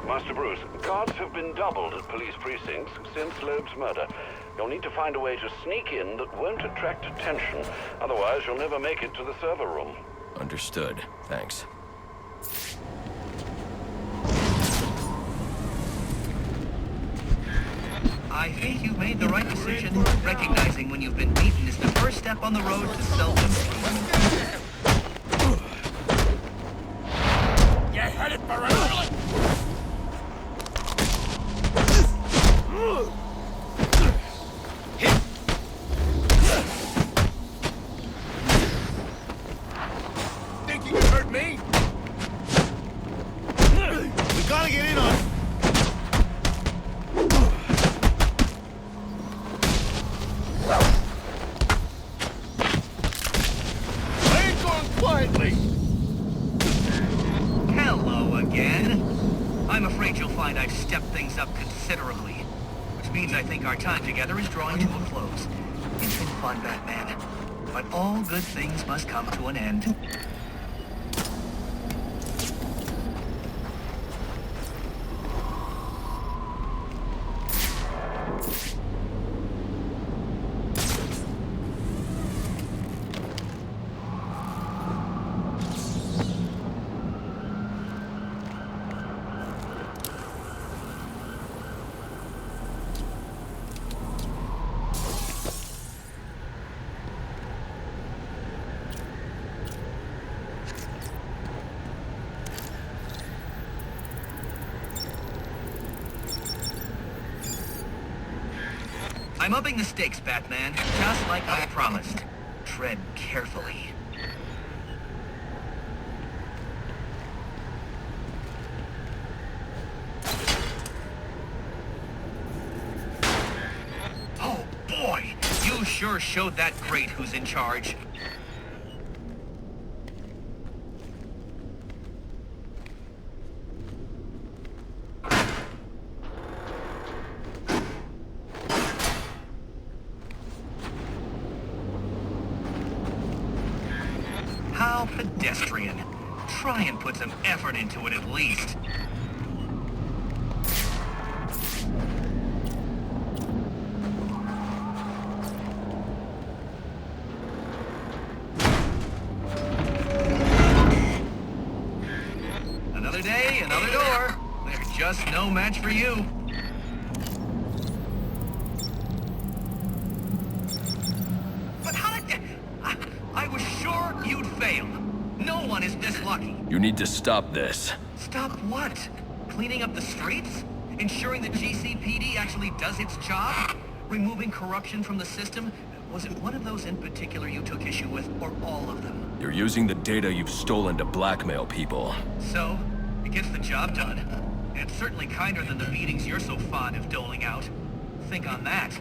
M: Master Bruce, guards have been doubled at police precincts since Loeb's murder. You'll need to find a way to sneak in that won't attract attention. Otherwise, you'll never make it to the server room.
A: Understood. Thanks.
K: I think you've made the right decision. Recognizing when you've been beaten is the first step on the road to self-improvement.
H: You headed for an island? Think you can hurt me? We gotta get in on it. I ain't going quietly.
K: Hello again. I'm afraid you'll find I've stepped things up considerably. Which means I think our time together is drawing to a close. It's been fun, Batman. But all good things must come to an end. I'm upping the stakes, Batman, just like I promised. Tread carefully. Oh boy, you sure showed that great who's in charge. How pedestrian. Try and put some effort into it at least. Another day, another door. They're just no match for you. But how did... I was sure you'd fail. No one is this lucky.
A: You need to stop this.
K: Stop what? Cleaning up the streets? Ensuring the GCPD actually does its job? Removing corruption from the system? Was it one of those in particular you took issue with, or all of them?
A: You're using the data you've stolen to blackmail people.
K: So, it gets the job done. It's certainly kinder than the beatings you're so fond of doling out. Think on that.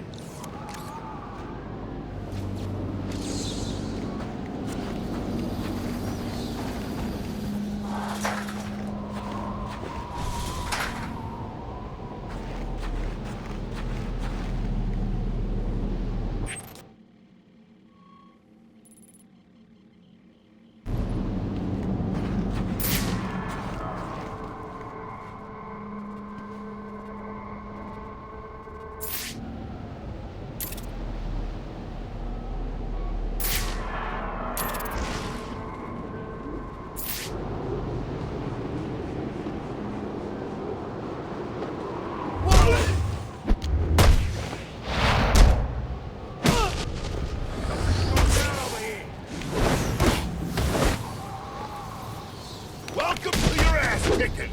H: Welcome to your ass kicking!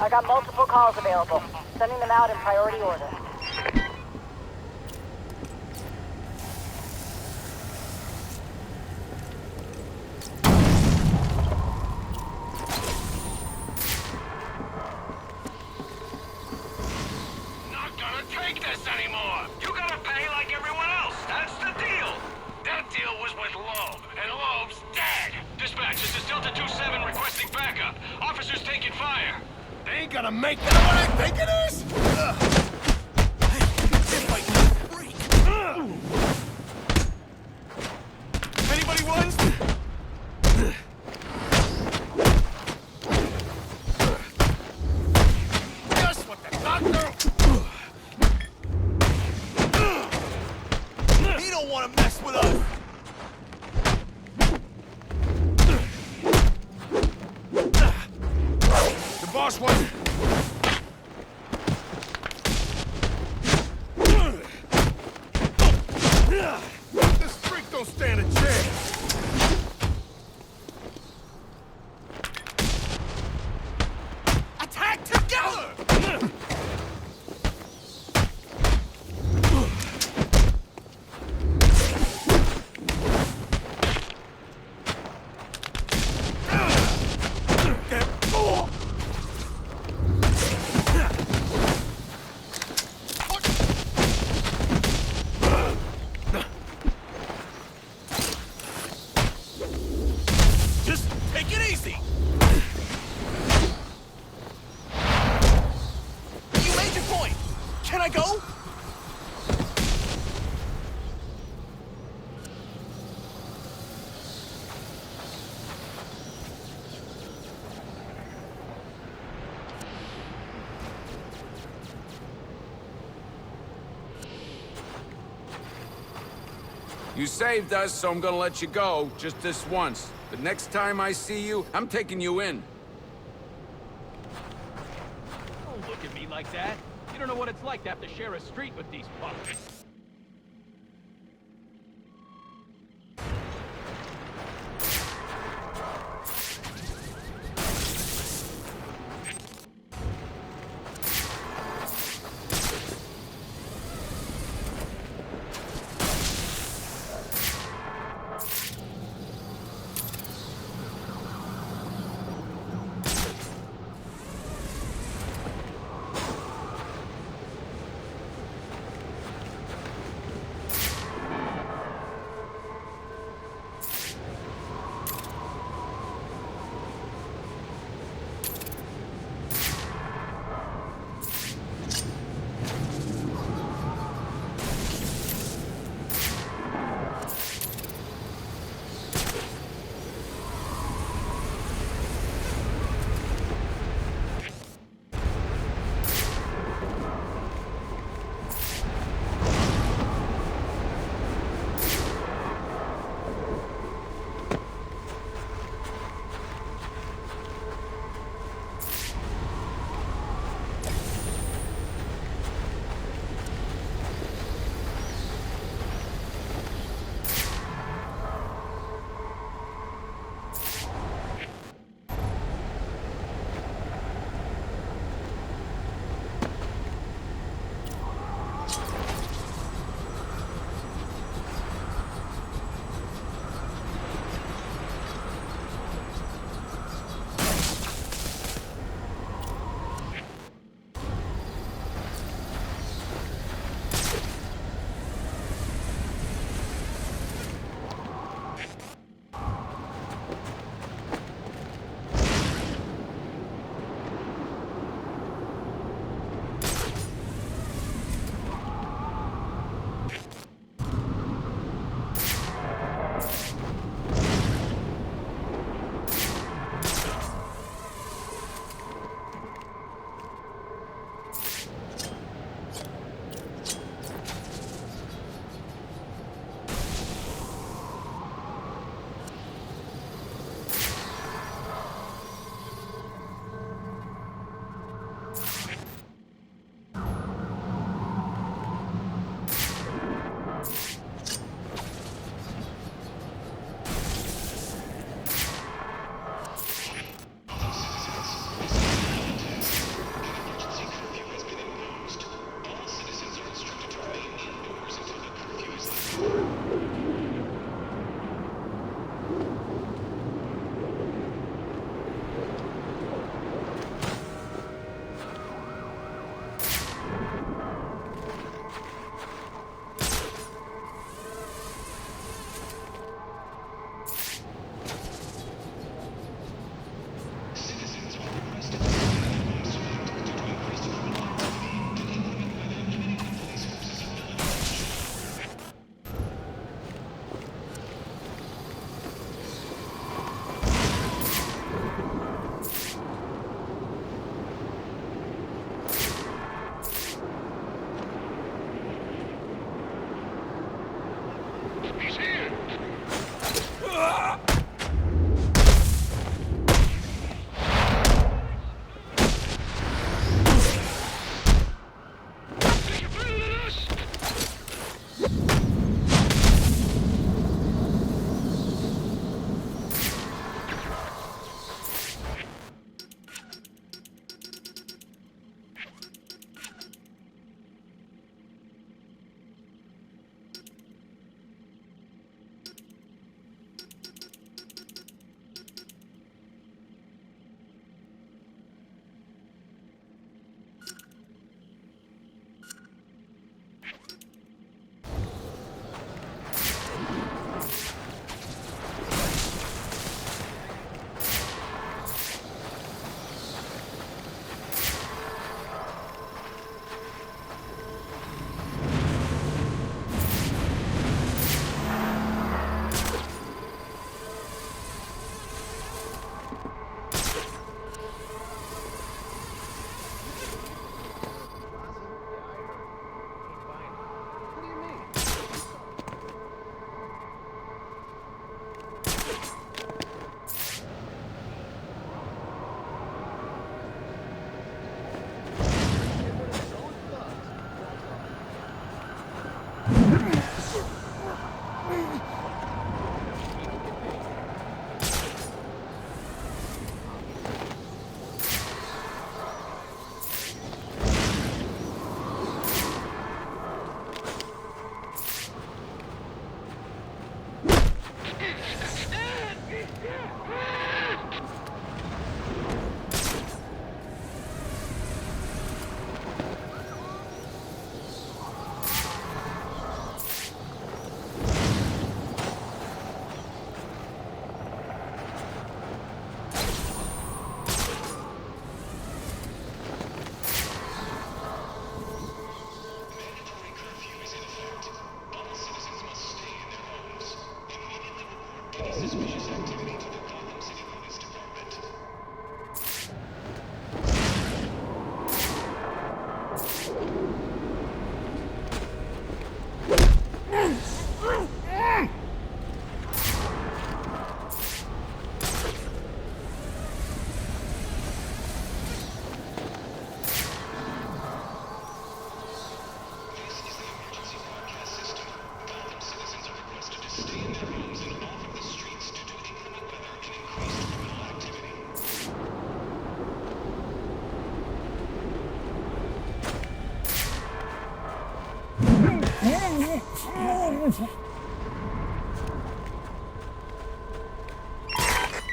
G: I got multiple calls available. Sending them out in priority order.
B: Not gonna take this anymore! You gotta pay like everyone else! That's the deal! That deal was with Loeb, and Loeb's dead! Dispatch, this is Delta 27 requesting backup. Officers taking fire.
H: They ain't gonna make that what I think it is! Anybody wants? Just what the doctor... He don't want to mess with us! The boss wants... This freak don't stand a chance! Attack together! Just take it easy! You made your point! Can I go?
L: You saved us, so I'm gonna let you go, just this once. But next time I see you, I'm taking you in.
R: Don't look at me like that. You don't know what it's like to have to share a street with these punks.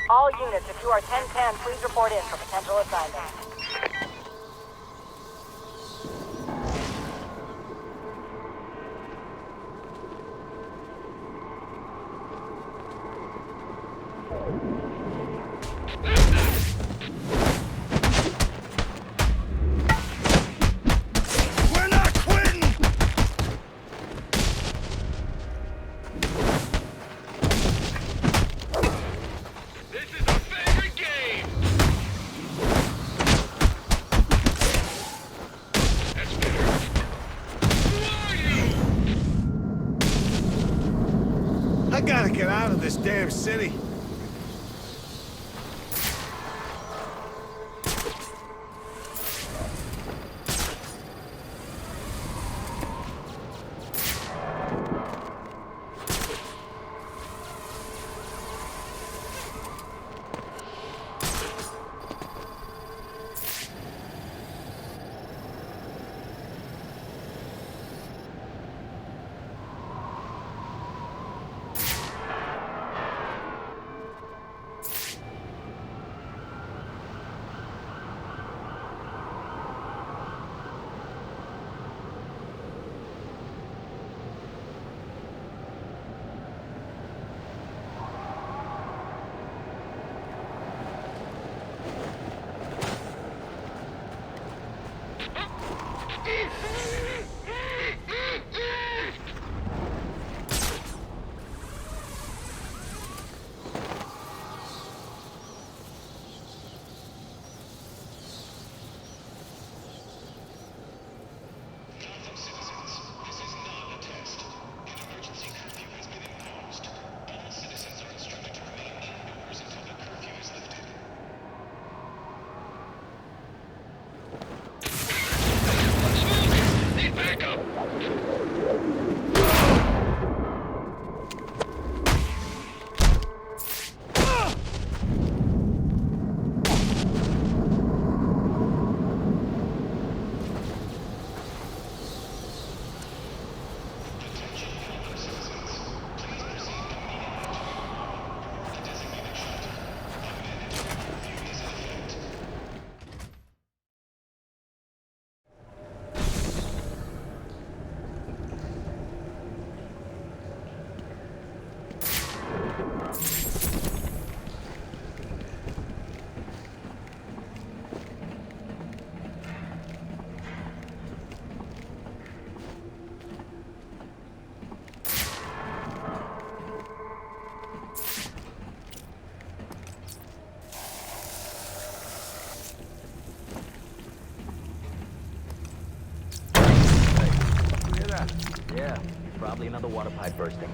G: All units, if you are 1010, please report in for potential assignment.
H: We're not quitting!
B: This is our favorite game! That's better. Who are you?
N: I gotta get out of this damn city.
T: Yeah, probably another water pipe bursting.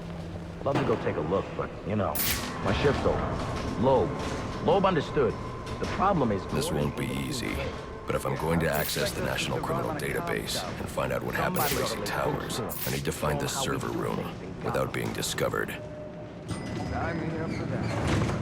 T: Love to go take a look, but, you know, my shift's over. Loeb understood. The problem is...
A: This won't be easy, but if I'm going to access the National Criminal Database and find out what happened at Lacey Towers, I need to find this server room without being discovered.
C: I'm here for that.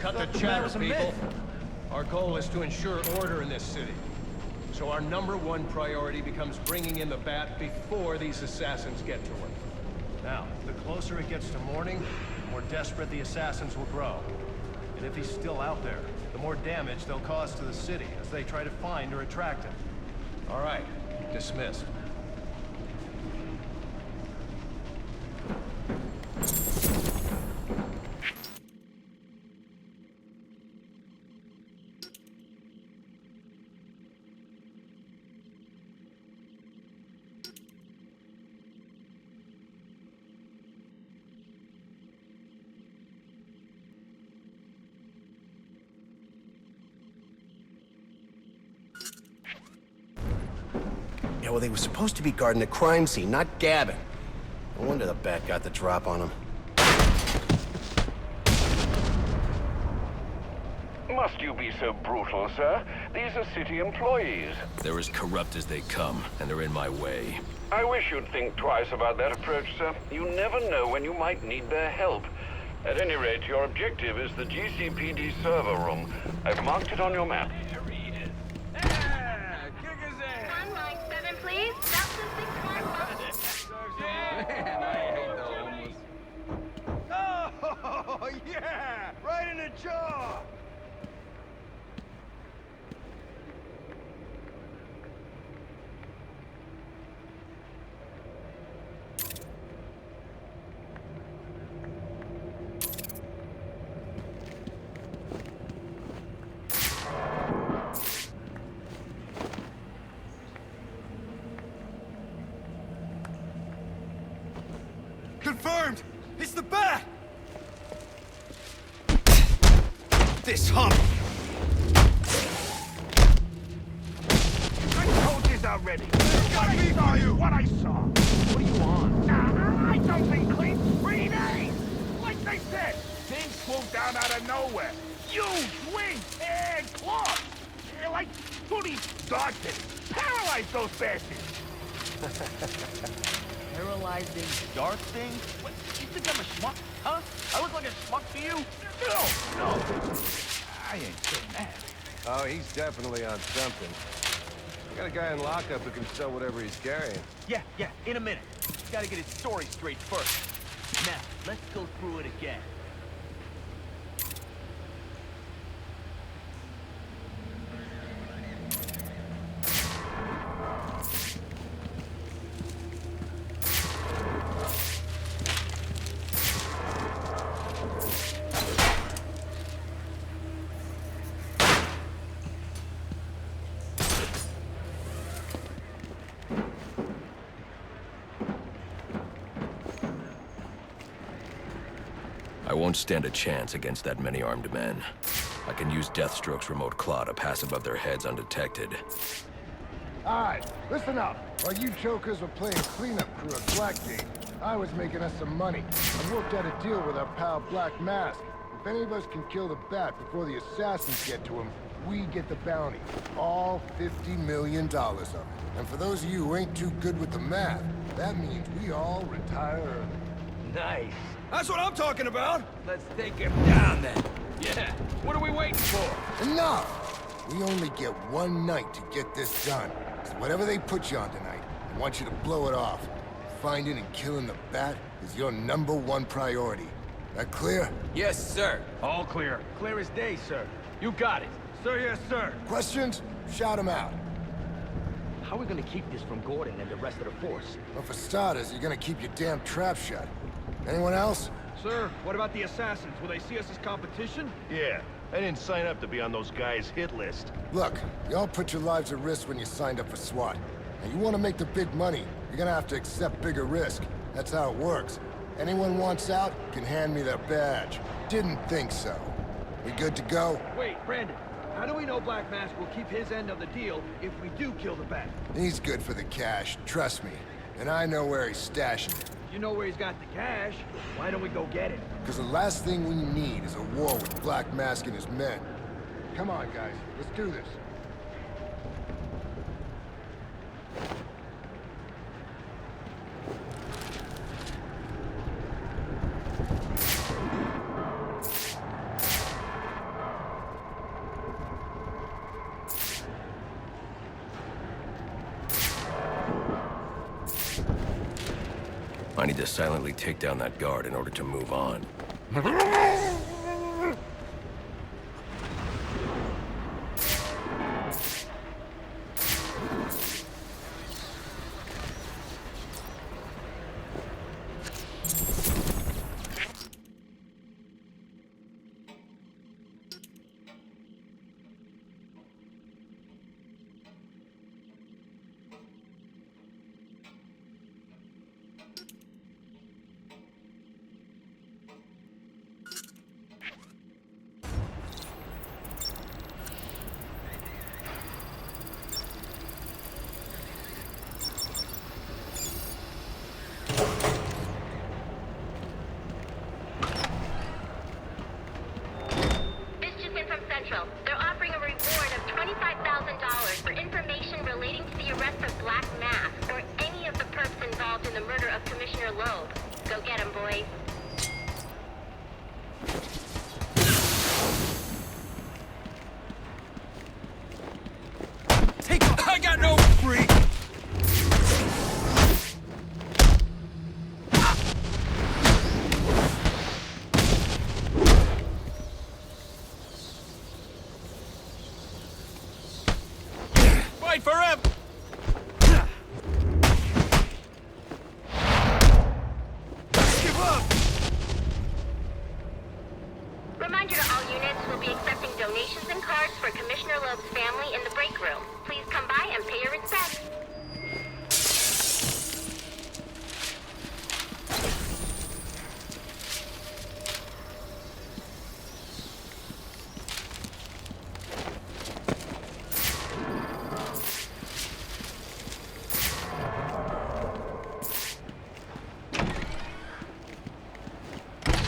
U: Cut the chatter, people. Our goal is to ensure order in this city. So our #1 priority becomes bringing in the Bat before these assassins get to him. Now, the closer it gets to morning, the more desperate the assassins will grow. And if he's still out there, the more damage they'll cause to the city as they try to find or attract him. All right, dismissed.
N: well, they were supposed to be guarding the crime scene, not gabbing. No wonder the bat got the drop on him.
M: Must you be so brutal, sir? These are city employees.
A: They're as corrupt as they come, and they're in my way.
M: I wish you'd think twice about that approach, sir. You never know when you might need their help. At any rate, your objective is the GCPD server room. I've marked it on your map.
G: 197, please. Delta 615.
U: Oh, yeah! Right in the jaw!
F: Confirmed! It's the bat!
H: This hump!
D: I told you already. What I saw you. What I saw. What are you on? Nah, I don't think clean. 3 days. Like they said, things swooped down out of nowhere. Huge wings and claws. Like Tootie dog did. Paralyzed those bastards.
T: Paralyzing dark things? What, you think I'm a schmuck, huh? I look like a schmuck to you?
D: No. I ain't so mad.
J: Oh, he's definitely on something. I got a guy in lockup who can sell whatever he's carrying.
T: Yeah, in a minute. Gotta get his story straight first. Now, let's go through it again.
A: I won't stand a chance against that many armed men. I can use Deathstroke's remote claw to pass above their heads undetected.
F: Alright, listen up. While you jokers were playing cleanup crew at Blackgate, I was making us some money. I worked out a deal with our pal Black Mask. If any of us can kill the bat before the assassins get to him, we get the bounty. All $50 million of it. And for those of you who ain't too good with the math, that means we all retire early.
T: Nice.
U: That's what I'm talking about!
T: Let's take him down then. Yeah, what are we waiting for?
F: Enough! We only get one night to get this done. So whatever they put you on tonight, I want you to blow it off. Finding and killing the bat is your #1 priority. That clear?
C: Yes, sir.
U: All clear.
T: Clear as day, sir. You got it.
U: Sir, yes, sir.
F: Questions? Shout them out.
T: How are we gonna keep this from Gordon and the rest of the force?
F: Well, for starters, you're gonna keep your damn trap shut. Anyone else?
U: Sir, what about the assassins? Will they see us as competition?
V: Yeah, I didn't sign up to be on those guys' hit list.
F: Look, y'all put your lives at risk when you signed up for SWAT. And you want to make the big money, you're gonna have to accept bigger risk. That's how it works. Anyone wants out can hand me their badge. Didn't think so. We good to go?
U: Wait, Brandon. How do we know Black Mask will keep his end of the deal if we do kill the bat?
F: He's good for the cash, trust me. And I know where he's stashing it.
U: You know where he's got the cash. Why don't we go get it?
F: Because the last thing we need is a war with Black Mask and his men. Come on, guys. Let's do this.
A: I need to silently take down that guard in order to move on.
E: boys.
H: I got no freak!
O: Fight forever!
H: Give up!
E: Reminder to all units, we'll be accepting donations and cards for Commissioner Loeb's family in the break room. Please come by and pay your respects.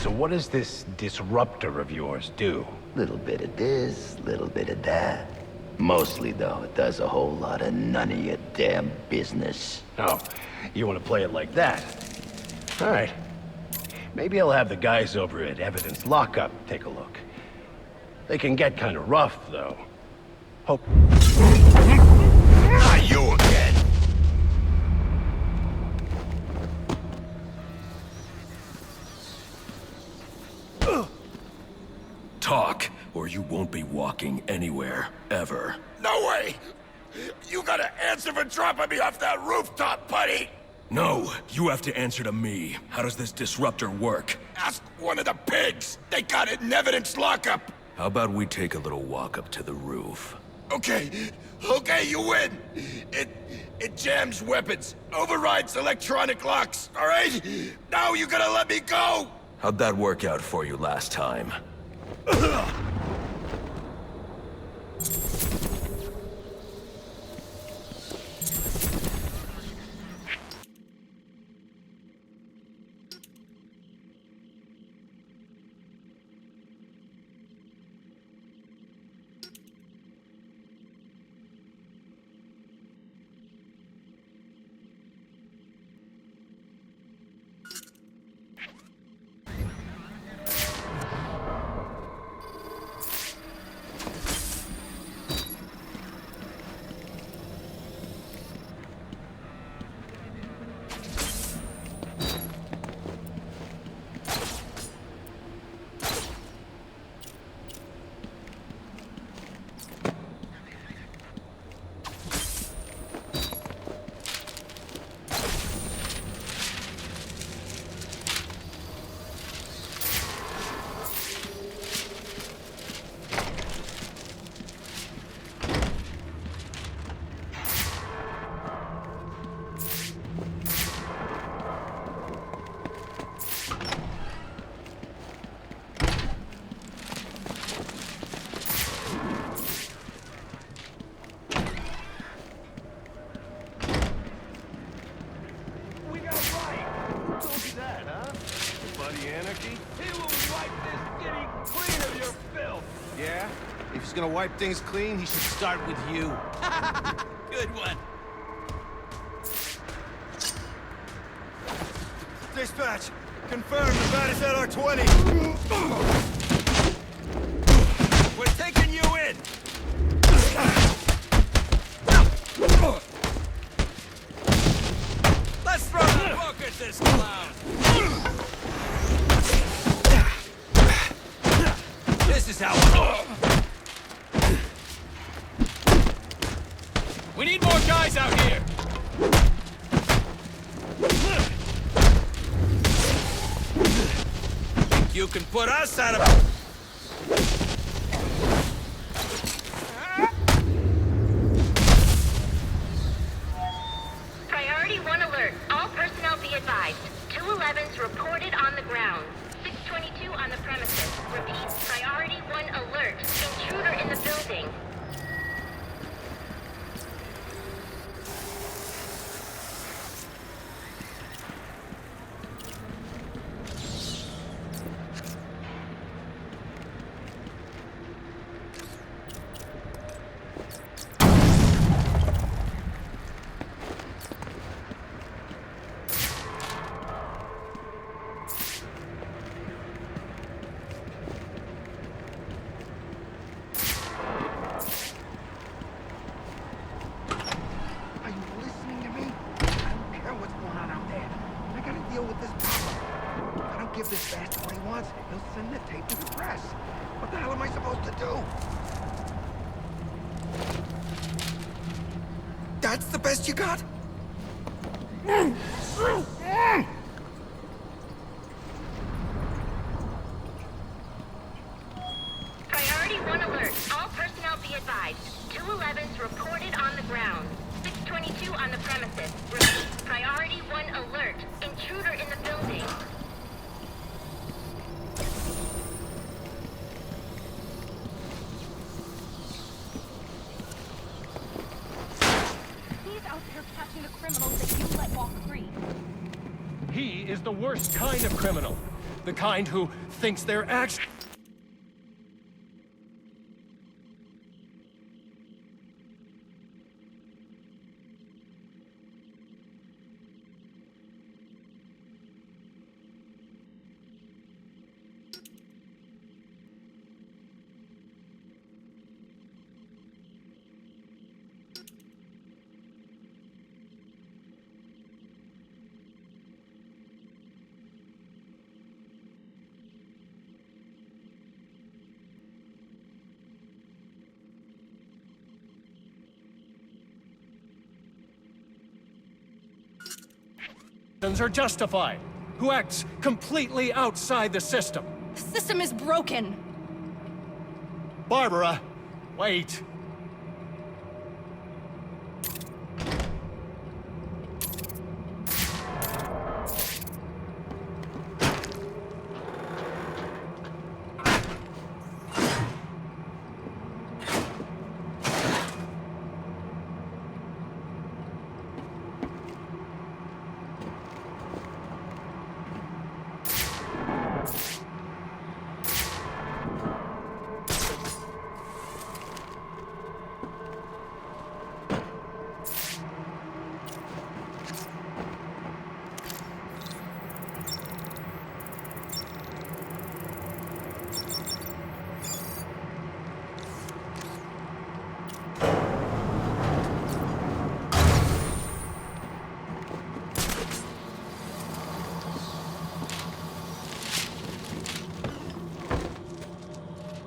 D: So what does this disruptor of yours do?
I: Little bit of this, little bit of that. Mostly, though, it does a whole lot of none of your damn business.
D: Oh, you want to play it like that? All right. Maybe I'll have the guys over at Evidence Lockup take a look. They can get kind of rough, though. Hope...
H: Not you again!
A: Talk, or you won't be walking anywhere, ever.
H: No way! You gotta answer for dropping me off that rooftop, buddy!
A: No, you have to answer to me. How does this disruptor work?
H: Ask one of the pigs! They got it in Evidence Lockup!
A: How about we take a little walk up to the roof?
H: Okay, you win! It jams weapons, overrides electronic locks, alright? Now you gotta let me go!
A: How'd that work out for you last time?
N: If he's gonna wipe things clean, he should start with you.
O: Good one.
N: Dispatch, confirm the bat is at R20.
O: We're taking you in. Let's throw the book at this clown. This is how we roll. We need more guys out here! Think you can put us out of...
E: Priority 1 alert. All personnel be advised. 211's reported on the ground. 622 on the premises. Repeat, priority 1 alert. Intruder in the building.
P: They'll send the tape to the press. What the hell am I supposed to do? That's the best you got?
E: Priority 1 alert. All personnel be advised. 211's reported on the ground. 622 on the premises. Repeat. Priority 1 alert. Intruder in the building.
Q: He's out there catching the criminals that you let walk free.
U: He is the worst kind of criminal. The kind who thinks they're actually... are justified, who acts completely outside the system.
Q: The system is broken.
U: Barbara, wait.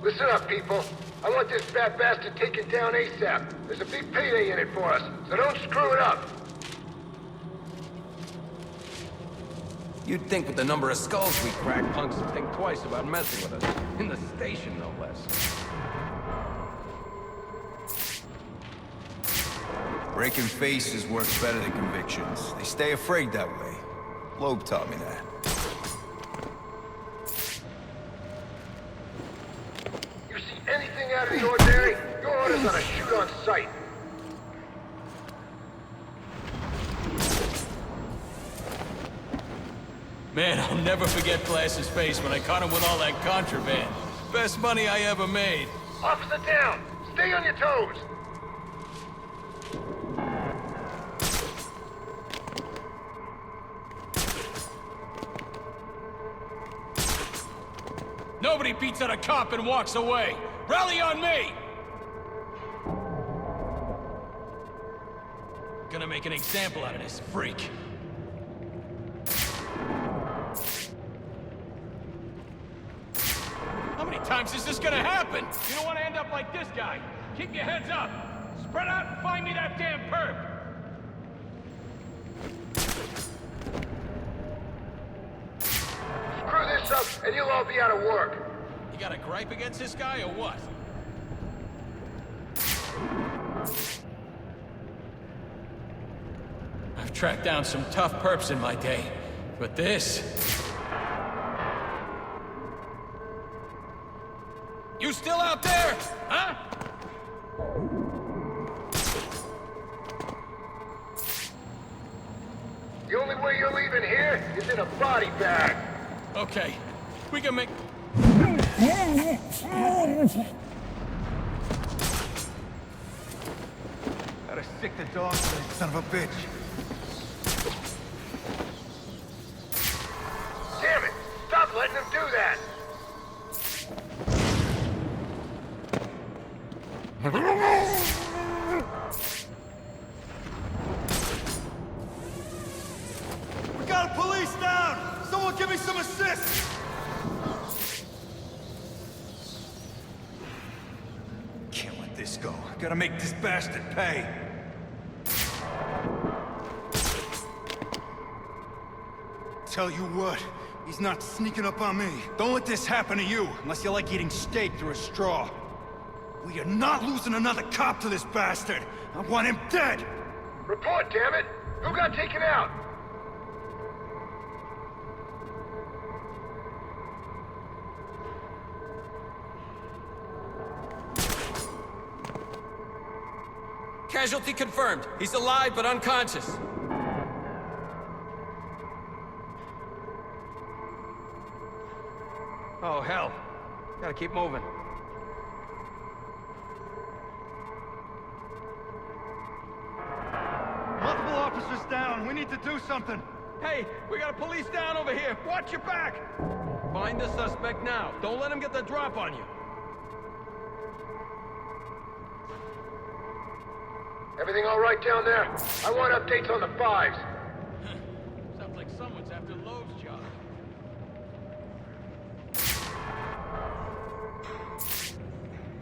F: Listen up, people. I want this fat bastard taken down ASAP. There's a big payday in it for us, so don't screw it up.
L: You'd think with the number of skulls we crack, punks would think twice about messing with us. In the station, no less.
W: Breaking faces works better than convictions. They stay afraid that way. Loeb taught me that.
F: You see anything out of the ordinary, your order's on a shoot on sight.
O: Man, I'll never forget Glass's face when I caught him with all that contraband. Best money I ever made.
F: Officer down! Stay on your toes!
O: Nobody beats out a cop and walks away. Rally on me! Gonna make an example out of this freak. How many times is this gonna happen?
R: You don't want to end up like this guy. Keep your heads up. Spread out and find me that damn perp.
F: Screw this up, and you'll all be out of work.
O: You got a gripe against this guy or what? I've tracked down some tough perps in my day, but this... You still out there, huh?
F: The only way you're leaving here is in a body bag.
O: Okay, we can make...
P: Gotta stick the dog, son of a bitch.
F: Damn it! Stop letting him do that!
N: We got a police down! Someone give me some assist!
H: Can't let this go. Gotta make this bastard pay. Tell you what, he's not sneaking up on me. Don't let this happen to you, unless you like eating steak through a straw. We are not losing another cop to this bastard. I want him dead.
F: Report, damn it! Who got taken out?
B: Casualty confirmed. He's alive but unconscious.
U: Oh, hell. Gotta keep moving.
H: Multiple officers down. We need to do something.
U: Hey, we got a police down over here. Watch your back. Find the suspect now. Don't let him get the drop on you.
F: Everything all right down there? I want updates on the fives.
U: Sounds like someone's after Loeb's job.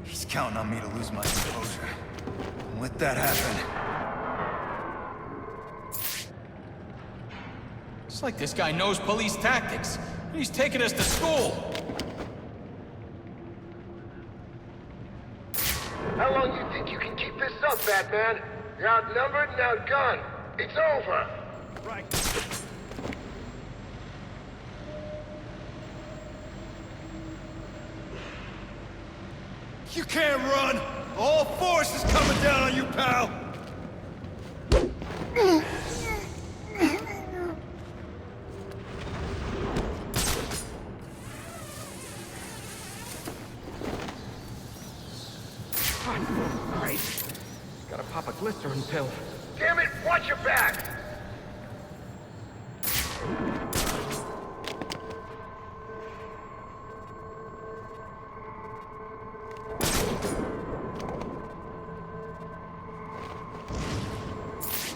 H: He's counting on me to lose my composure. Don't let that happen.
O: It's like this guy knows police tactics. He's taking us to school.
F: How long you think you can keep this up, Batman? You're outnumbered and outgunned. It's over.
U: Right.
H: You can't run! All force is coming down on you, pal!
U: Great. Gotta pop a glycerin pill.
F: Damn it, watch your back!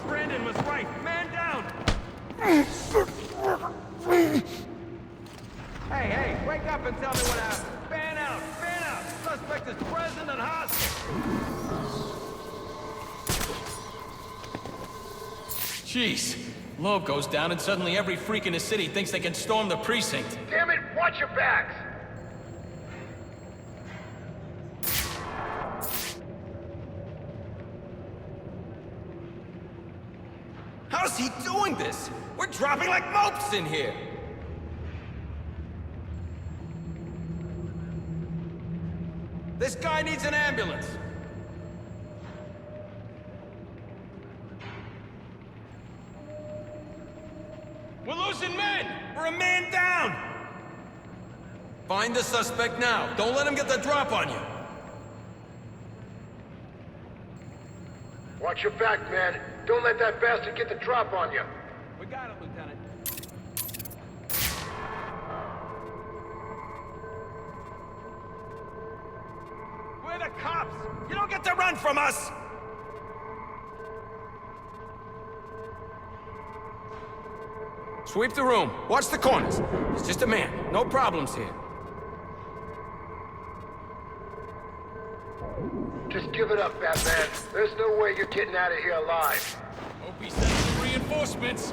U: Brandon was right. Man down! Hey, wake up and tell me what happened. Fan out! Suspect is present and hostile.
O: Jeez. Loeb goes down and suddenly every freak in the city thinks they can storm the precinct.
F: Damn it, watch your backs!
B: How's he doing this? We're dropping like mopes in here. This guy needs an ambulance.
U: We're losing men! We're a man down!
B: Find the suspect now. Don't let him get the drop on you.
F: Watch your back, man. Don't let that bastard get the drop on you.
U: We got it, Lieutenant. We're the cops! You don't get to run from us!
B: Sweep the room. Watch the corners. It's just a man. No problems here.
F: Just give it up, Batman. There's no way you're getting out of here alive.
O: Hope he sends some reinforcements.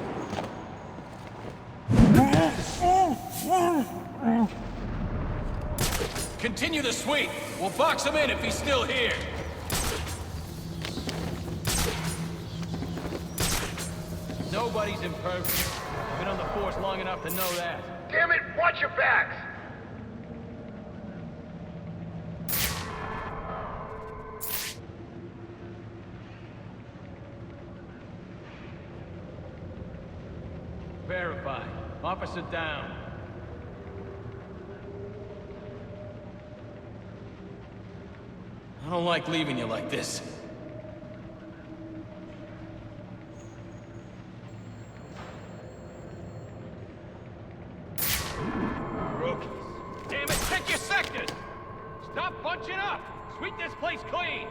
O: Continue the sweep. We'll box him in if he's still here.
U: Nobody's impervious. Been on the force long enough to know that.
F: Damn it, watch your backs!
U: Verified. Officer down.
O: I don't like leaving you like this.
U: Rookies. Damn it, pick your sectors! Stop bunching up! Sweep this place clean!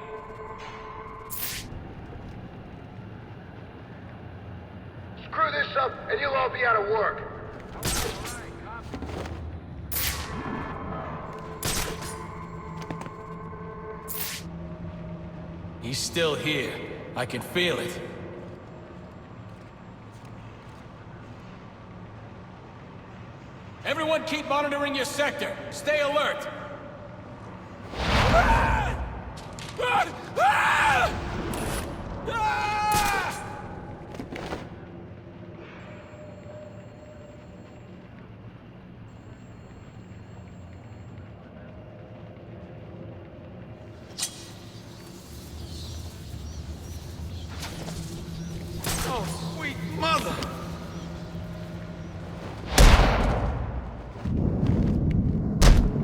F: Screw this up, and you'll all be out of work.
O: He's still here. I can feel it. Everyone keep monitoring your sector. Stay alert.
B: Oh, sweet mother!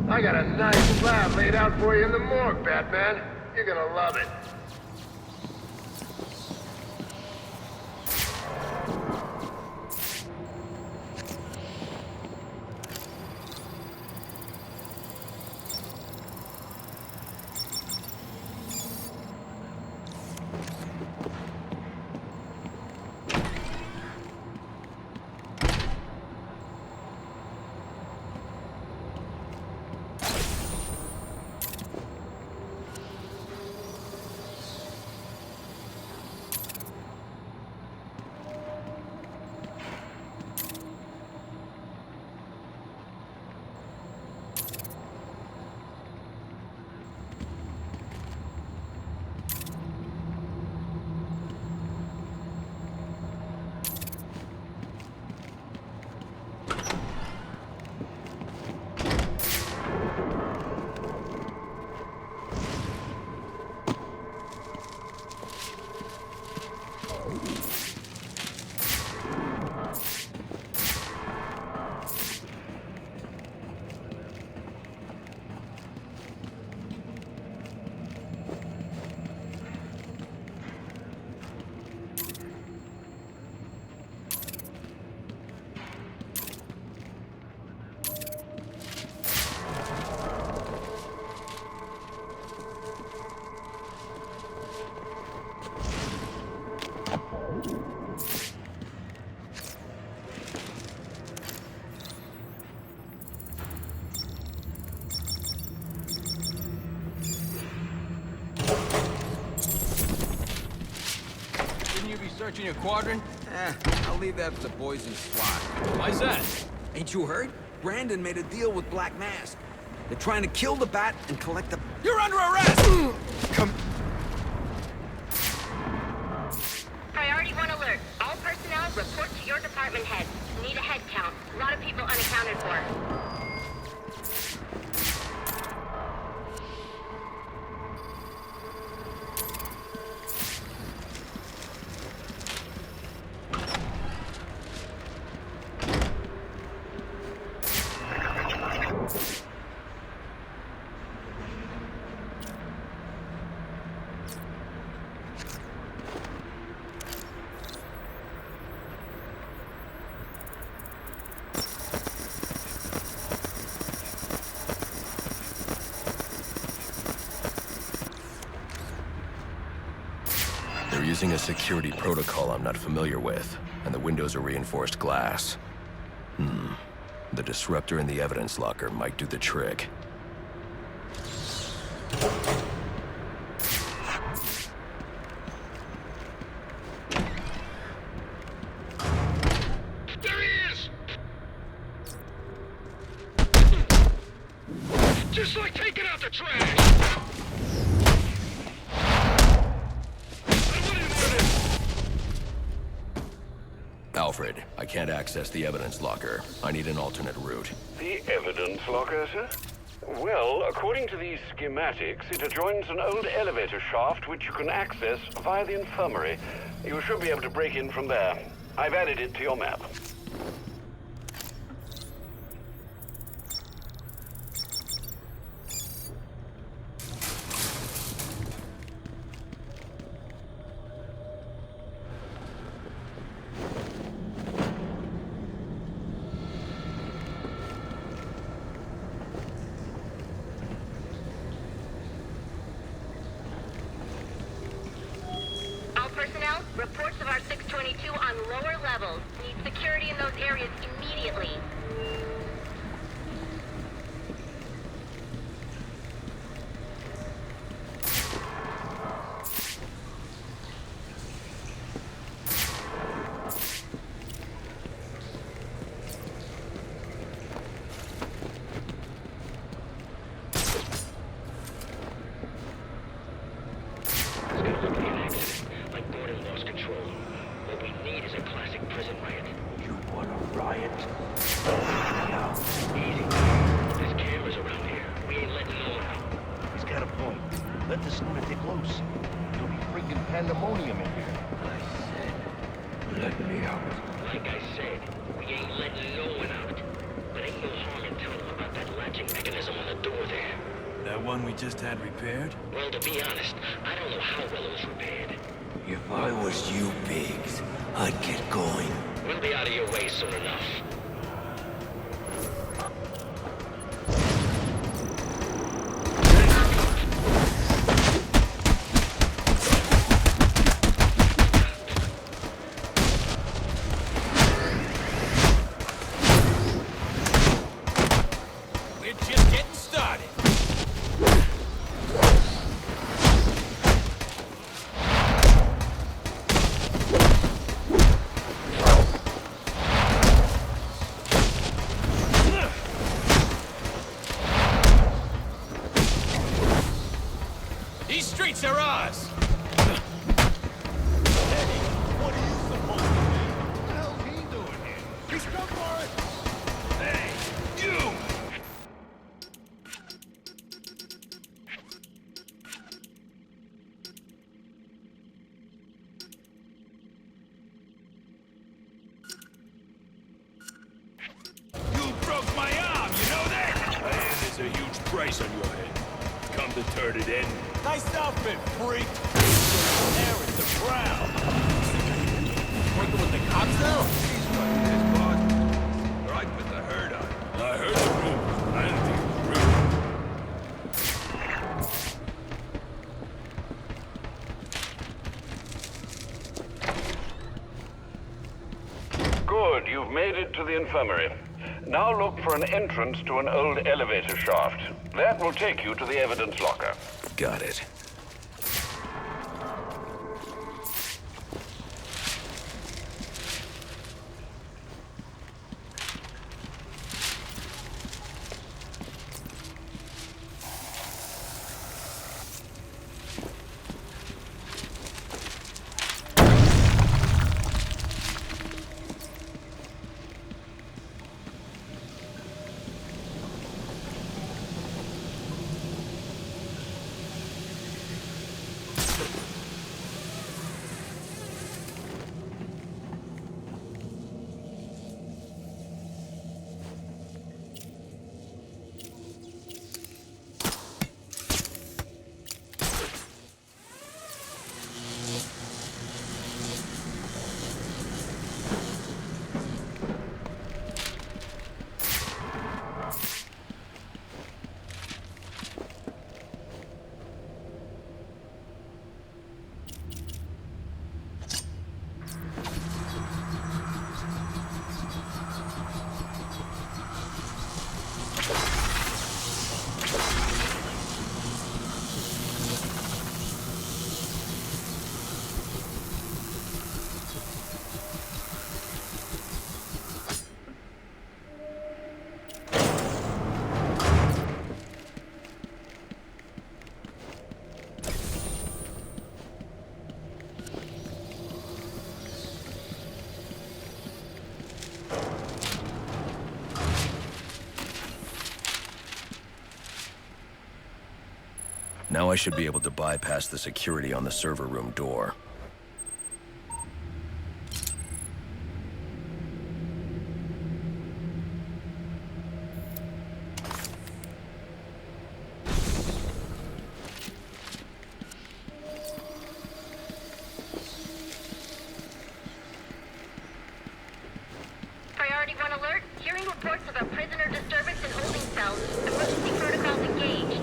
F: I got a nice slab laid out for you in the morgue, Batman. You're gonna love it.
O: Searching your quadrant?
L: I'll leave that for the boys in SWAT.
O: Why's that?
L: Ain't you heard? Brandon made a deal with Black Mask. They're trying to kill the Bat and collect the... You're under arrest! Come...
E: Priority 1 alert. All personnel report to your department head. Need a head count. A lot of people unaccounted for.
A: Using a security protocol I'm not familiar with, and the windows are reinforced glass. The disruptor in the evidence locker might do the trick.
F: There he is! Just like taking out the trash!
A: Alfred, I can't access the evidence locker. I need an alternate route.
K: The evidence locker, sir? Well, according to these schematics, it adjoins an old elevator shaft which you can access via the infirmary. You should be able to break in from there. I've added it to your map.
E: Personnel, reports of our 622 on lower levels. Need security in those areas immediately.
D: It's gonna look like an accident, like Gordon lost control. What we need is a classic prison riot.
I: You want a riot?
D: Easy. There's cameras around here. We ain't letting no one out.
I: He's got a point. Let this lunatic loose. There'll be freaking pandemonium in here.
D: I said, let me out. Like I said, we ain't letting no one out. But ain't no harm in telling them about that latching mechanism on the door there.
O: That one we just had repaired?
D: Well, to be honest, I don't know how well it was repaired.
I: If I was you pigs, I'd get going.
D: We'll be out of your way soon enough.
O: We're just getting started. These streets are ours.
H: What are you supposed to be? What the hell's he doing here? He's come for it!
O: Hey, you!
H: You broke my arm, you know that?
V: Man, there's a huge price on your head. Come to turn it in.
H: Nice outfit, freak! There is the crowd!
O: Working with the cops now?
V: He's fucking his boss. Or I put the herd on. I heard the rumors, but I didn't think it was real.
K: Good, you've made it to the infirmary. Now look for an entrance to an old elevator shaft. That will take you to the evidence locker.
A: Got it. Now I should be able to bypass the security on the server room door.
E: Priority 1 alert. Hearing reports of a prisoner disturbance in holding cells. Emergency protocols engaged.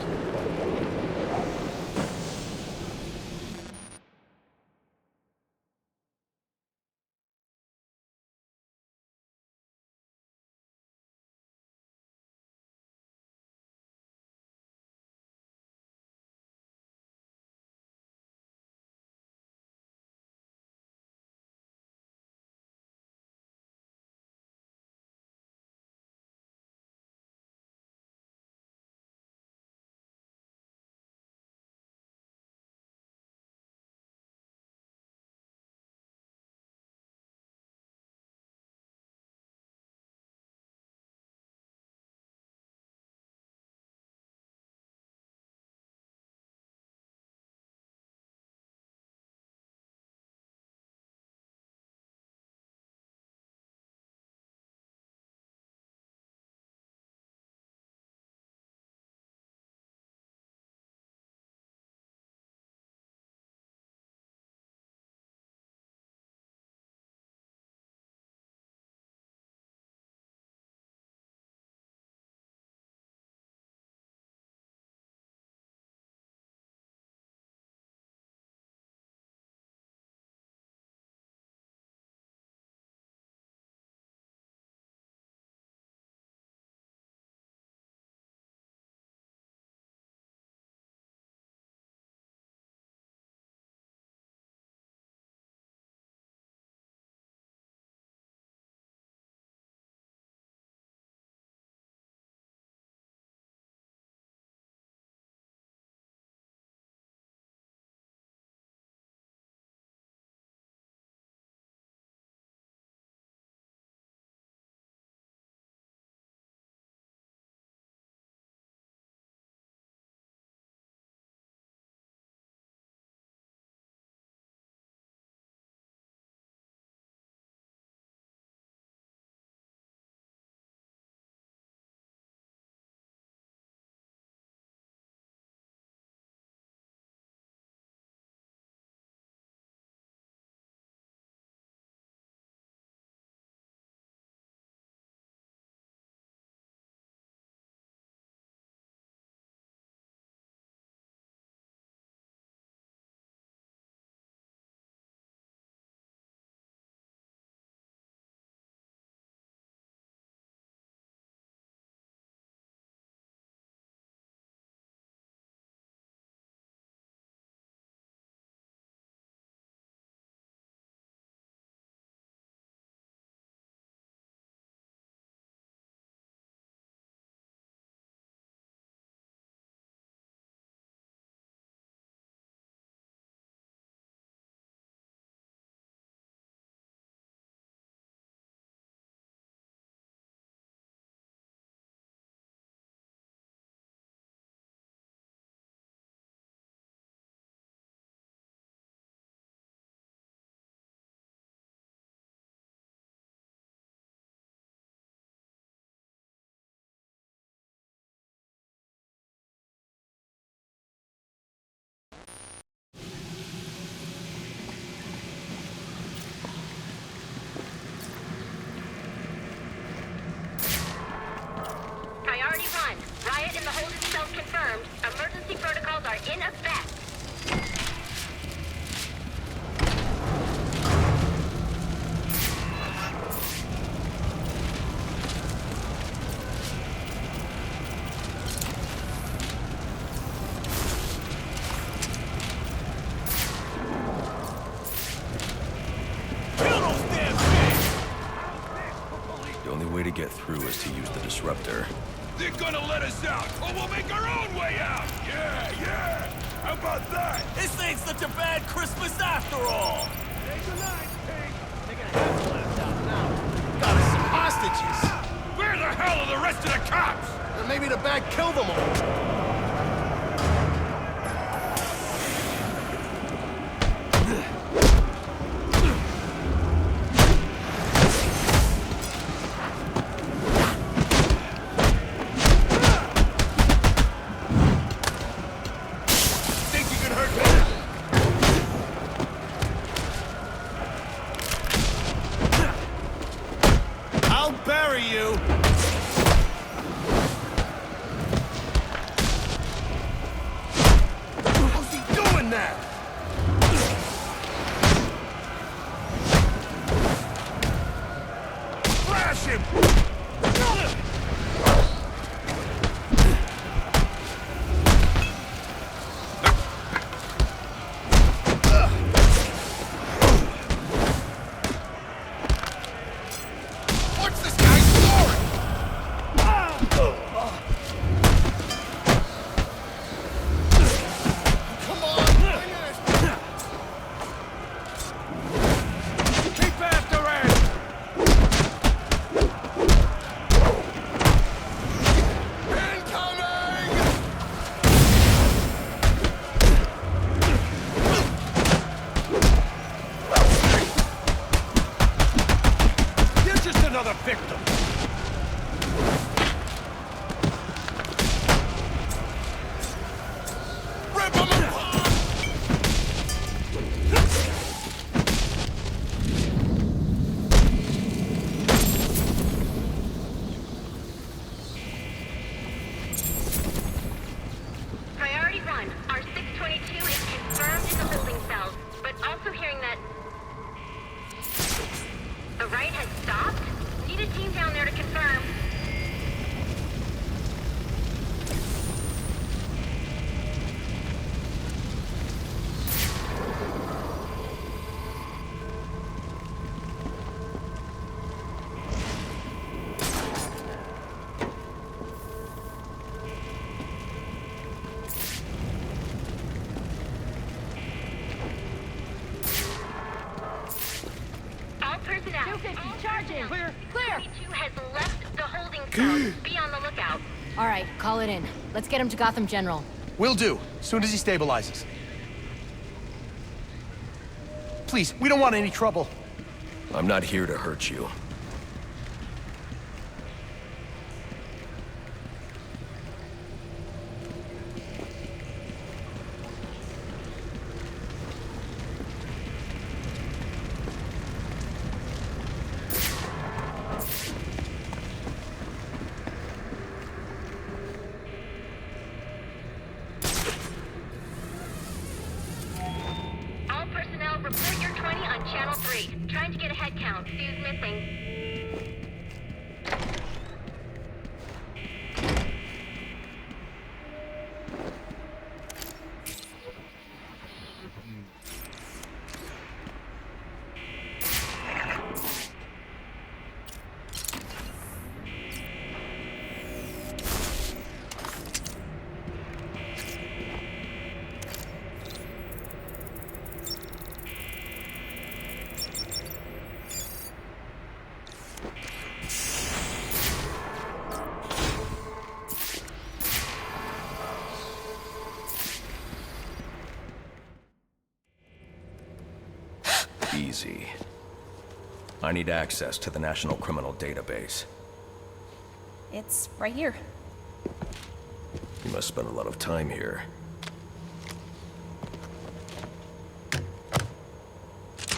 A: get through is to use the disruptor.
V: They're gonna let us out, or we'll make our own way out! Yeah! How about that?
N: This ain't such a bad Christmas after all!
V: Hey, good night, Pink!
N: Taking a half left out now. Got us some hostages!
V: Where the hell are the rest of the cops?
N: And maybe the bag killed them all.
Q: Charging. Clear.
E: 22 has left the holding cell. Be on the lookout.
Q: All right, call it in. Let's get him to Gotham General.
N: Will do, soon as he stabilizes. Please, we don't want any trouble.
A: I'm not here to hurt you.
E: Report your 20 on Channel 3. Trying to get a head count. Fuse missing.
A: Easy. I need access to the National Criminal Database.
Q: It's right here.
A: You must spend a lot of time here.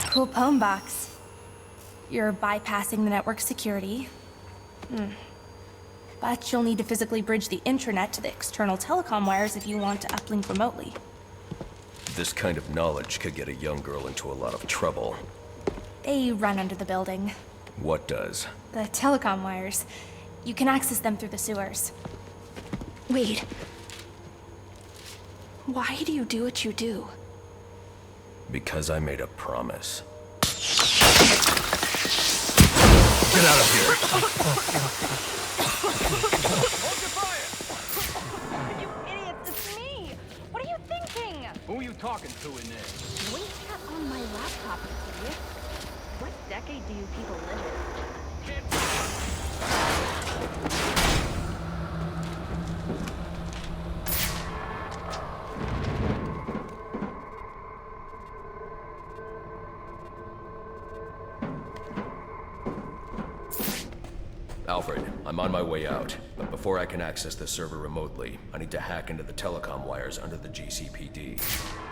Q: Cool poem box. You're bypassing the network security. But you'll need to physically bridge the intranet to the external telecom wires if you want to uplink remotely.
A: This kind of knowledge could get a young girl into a lot of trouble.
Q: They run under the building.
A: What does?
Q: The telecom wires. You can access them through the sewers. Wait. Why do you do what you do?
A: Because I made a promise. Get out of here.
R: Hold your fire!
G: You idiots, it's me! What are you thinking?
R: Who are you talking to in there?
G: Wait on my laptop, idiot. What decade do you people live in?
A: Alfred, I'm on my way out, but before I can access the server remotely, I need to hack into the telecom wires under the GCPD.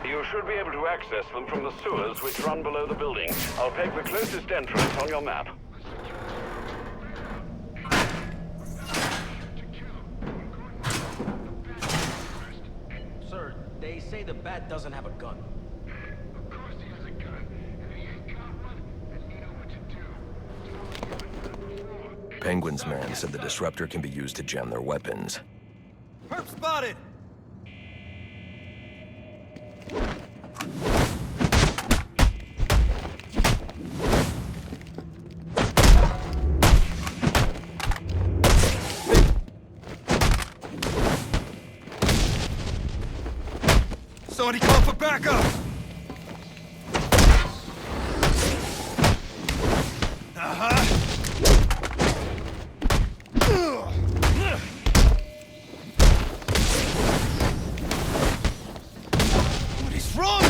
K: You should be able to access them from the sewers which run below the building. I'll peg the closest entrance on your map.
T: Sir, they say the Bat doesn't have a gun.
A: Penguin's man said the disruptor can be used to jam their weapons.
H: Perp spotted! Somebody call for backup! What is wrong?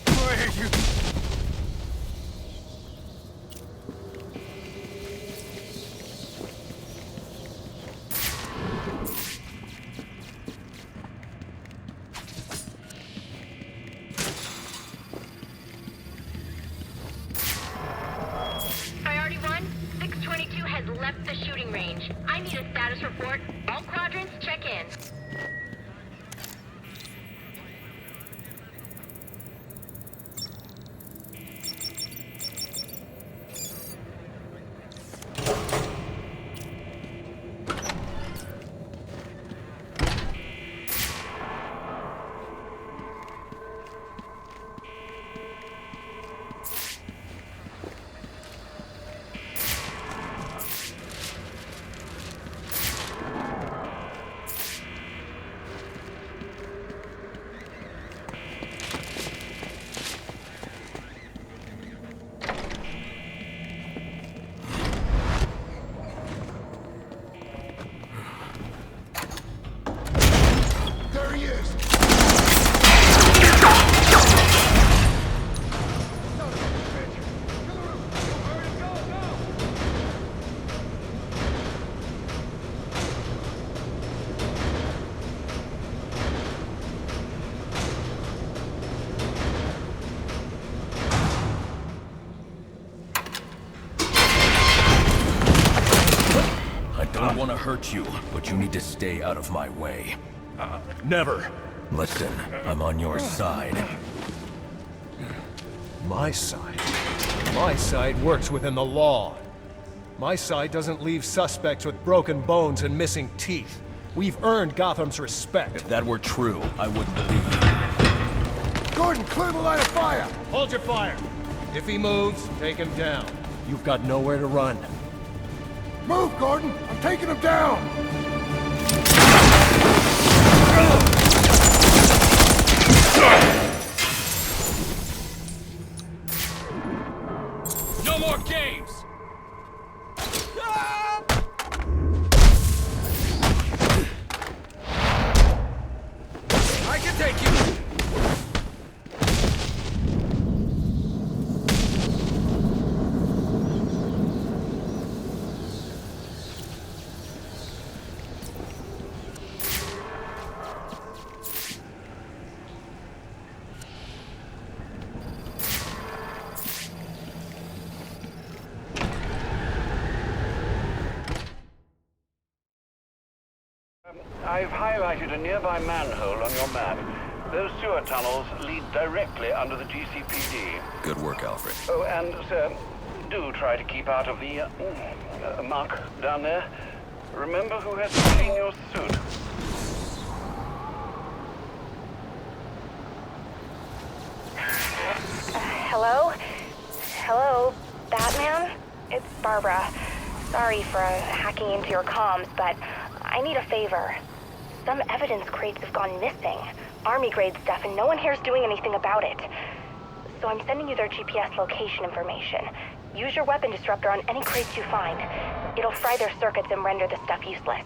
H: Where are you?
E: Priority 1, 622 has left the shooting range. I need a status report. All quadrants, check in.
F: There he is!
A: I don't want to hurt you, but you need to stay out of my way.
U: Never.
A: Listen, I'm on your side.
U: My side? My side works within the law. My side doesn't leave suspects with broken bones and missing teeth. We've earned Gotham's respect.
A: If that were true, I wouldn't believe you.
F: Gordon, clear the line of fire!
U: Hold your fire! If he moves, take him down. You've got nowhere to run.
F: Move, Gordon! I'm taking him down!
R: No more games!
B: I can take you!
K: I've highlighted a nearby manhole on your map. Those sewer tunnels lead directly under the GCPD.
A: Good work, Alfred.
K: Oh, and, sir, do try to keep out of the muck down there. Remember who has to clean your suit.
G: Hello? Hello?
J: Barbara. Sorry for hacking into your comms, but I need a favor. Some evidence crates have gone missing. Army-grade stuff, and no one here's doing anything about it. So I'm sending you their GPS location information. Use your weapon disruptor on any crates you find. It'll fry their circuits and render the stuff useless.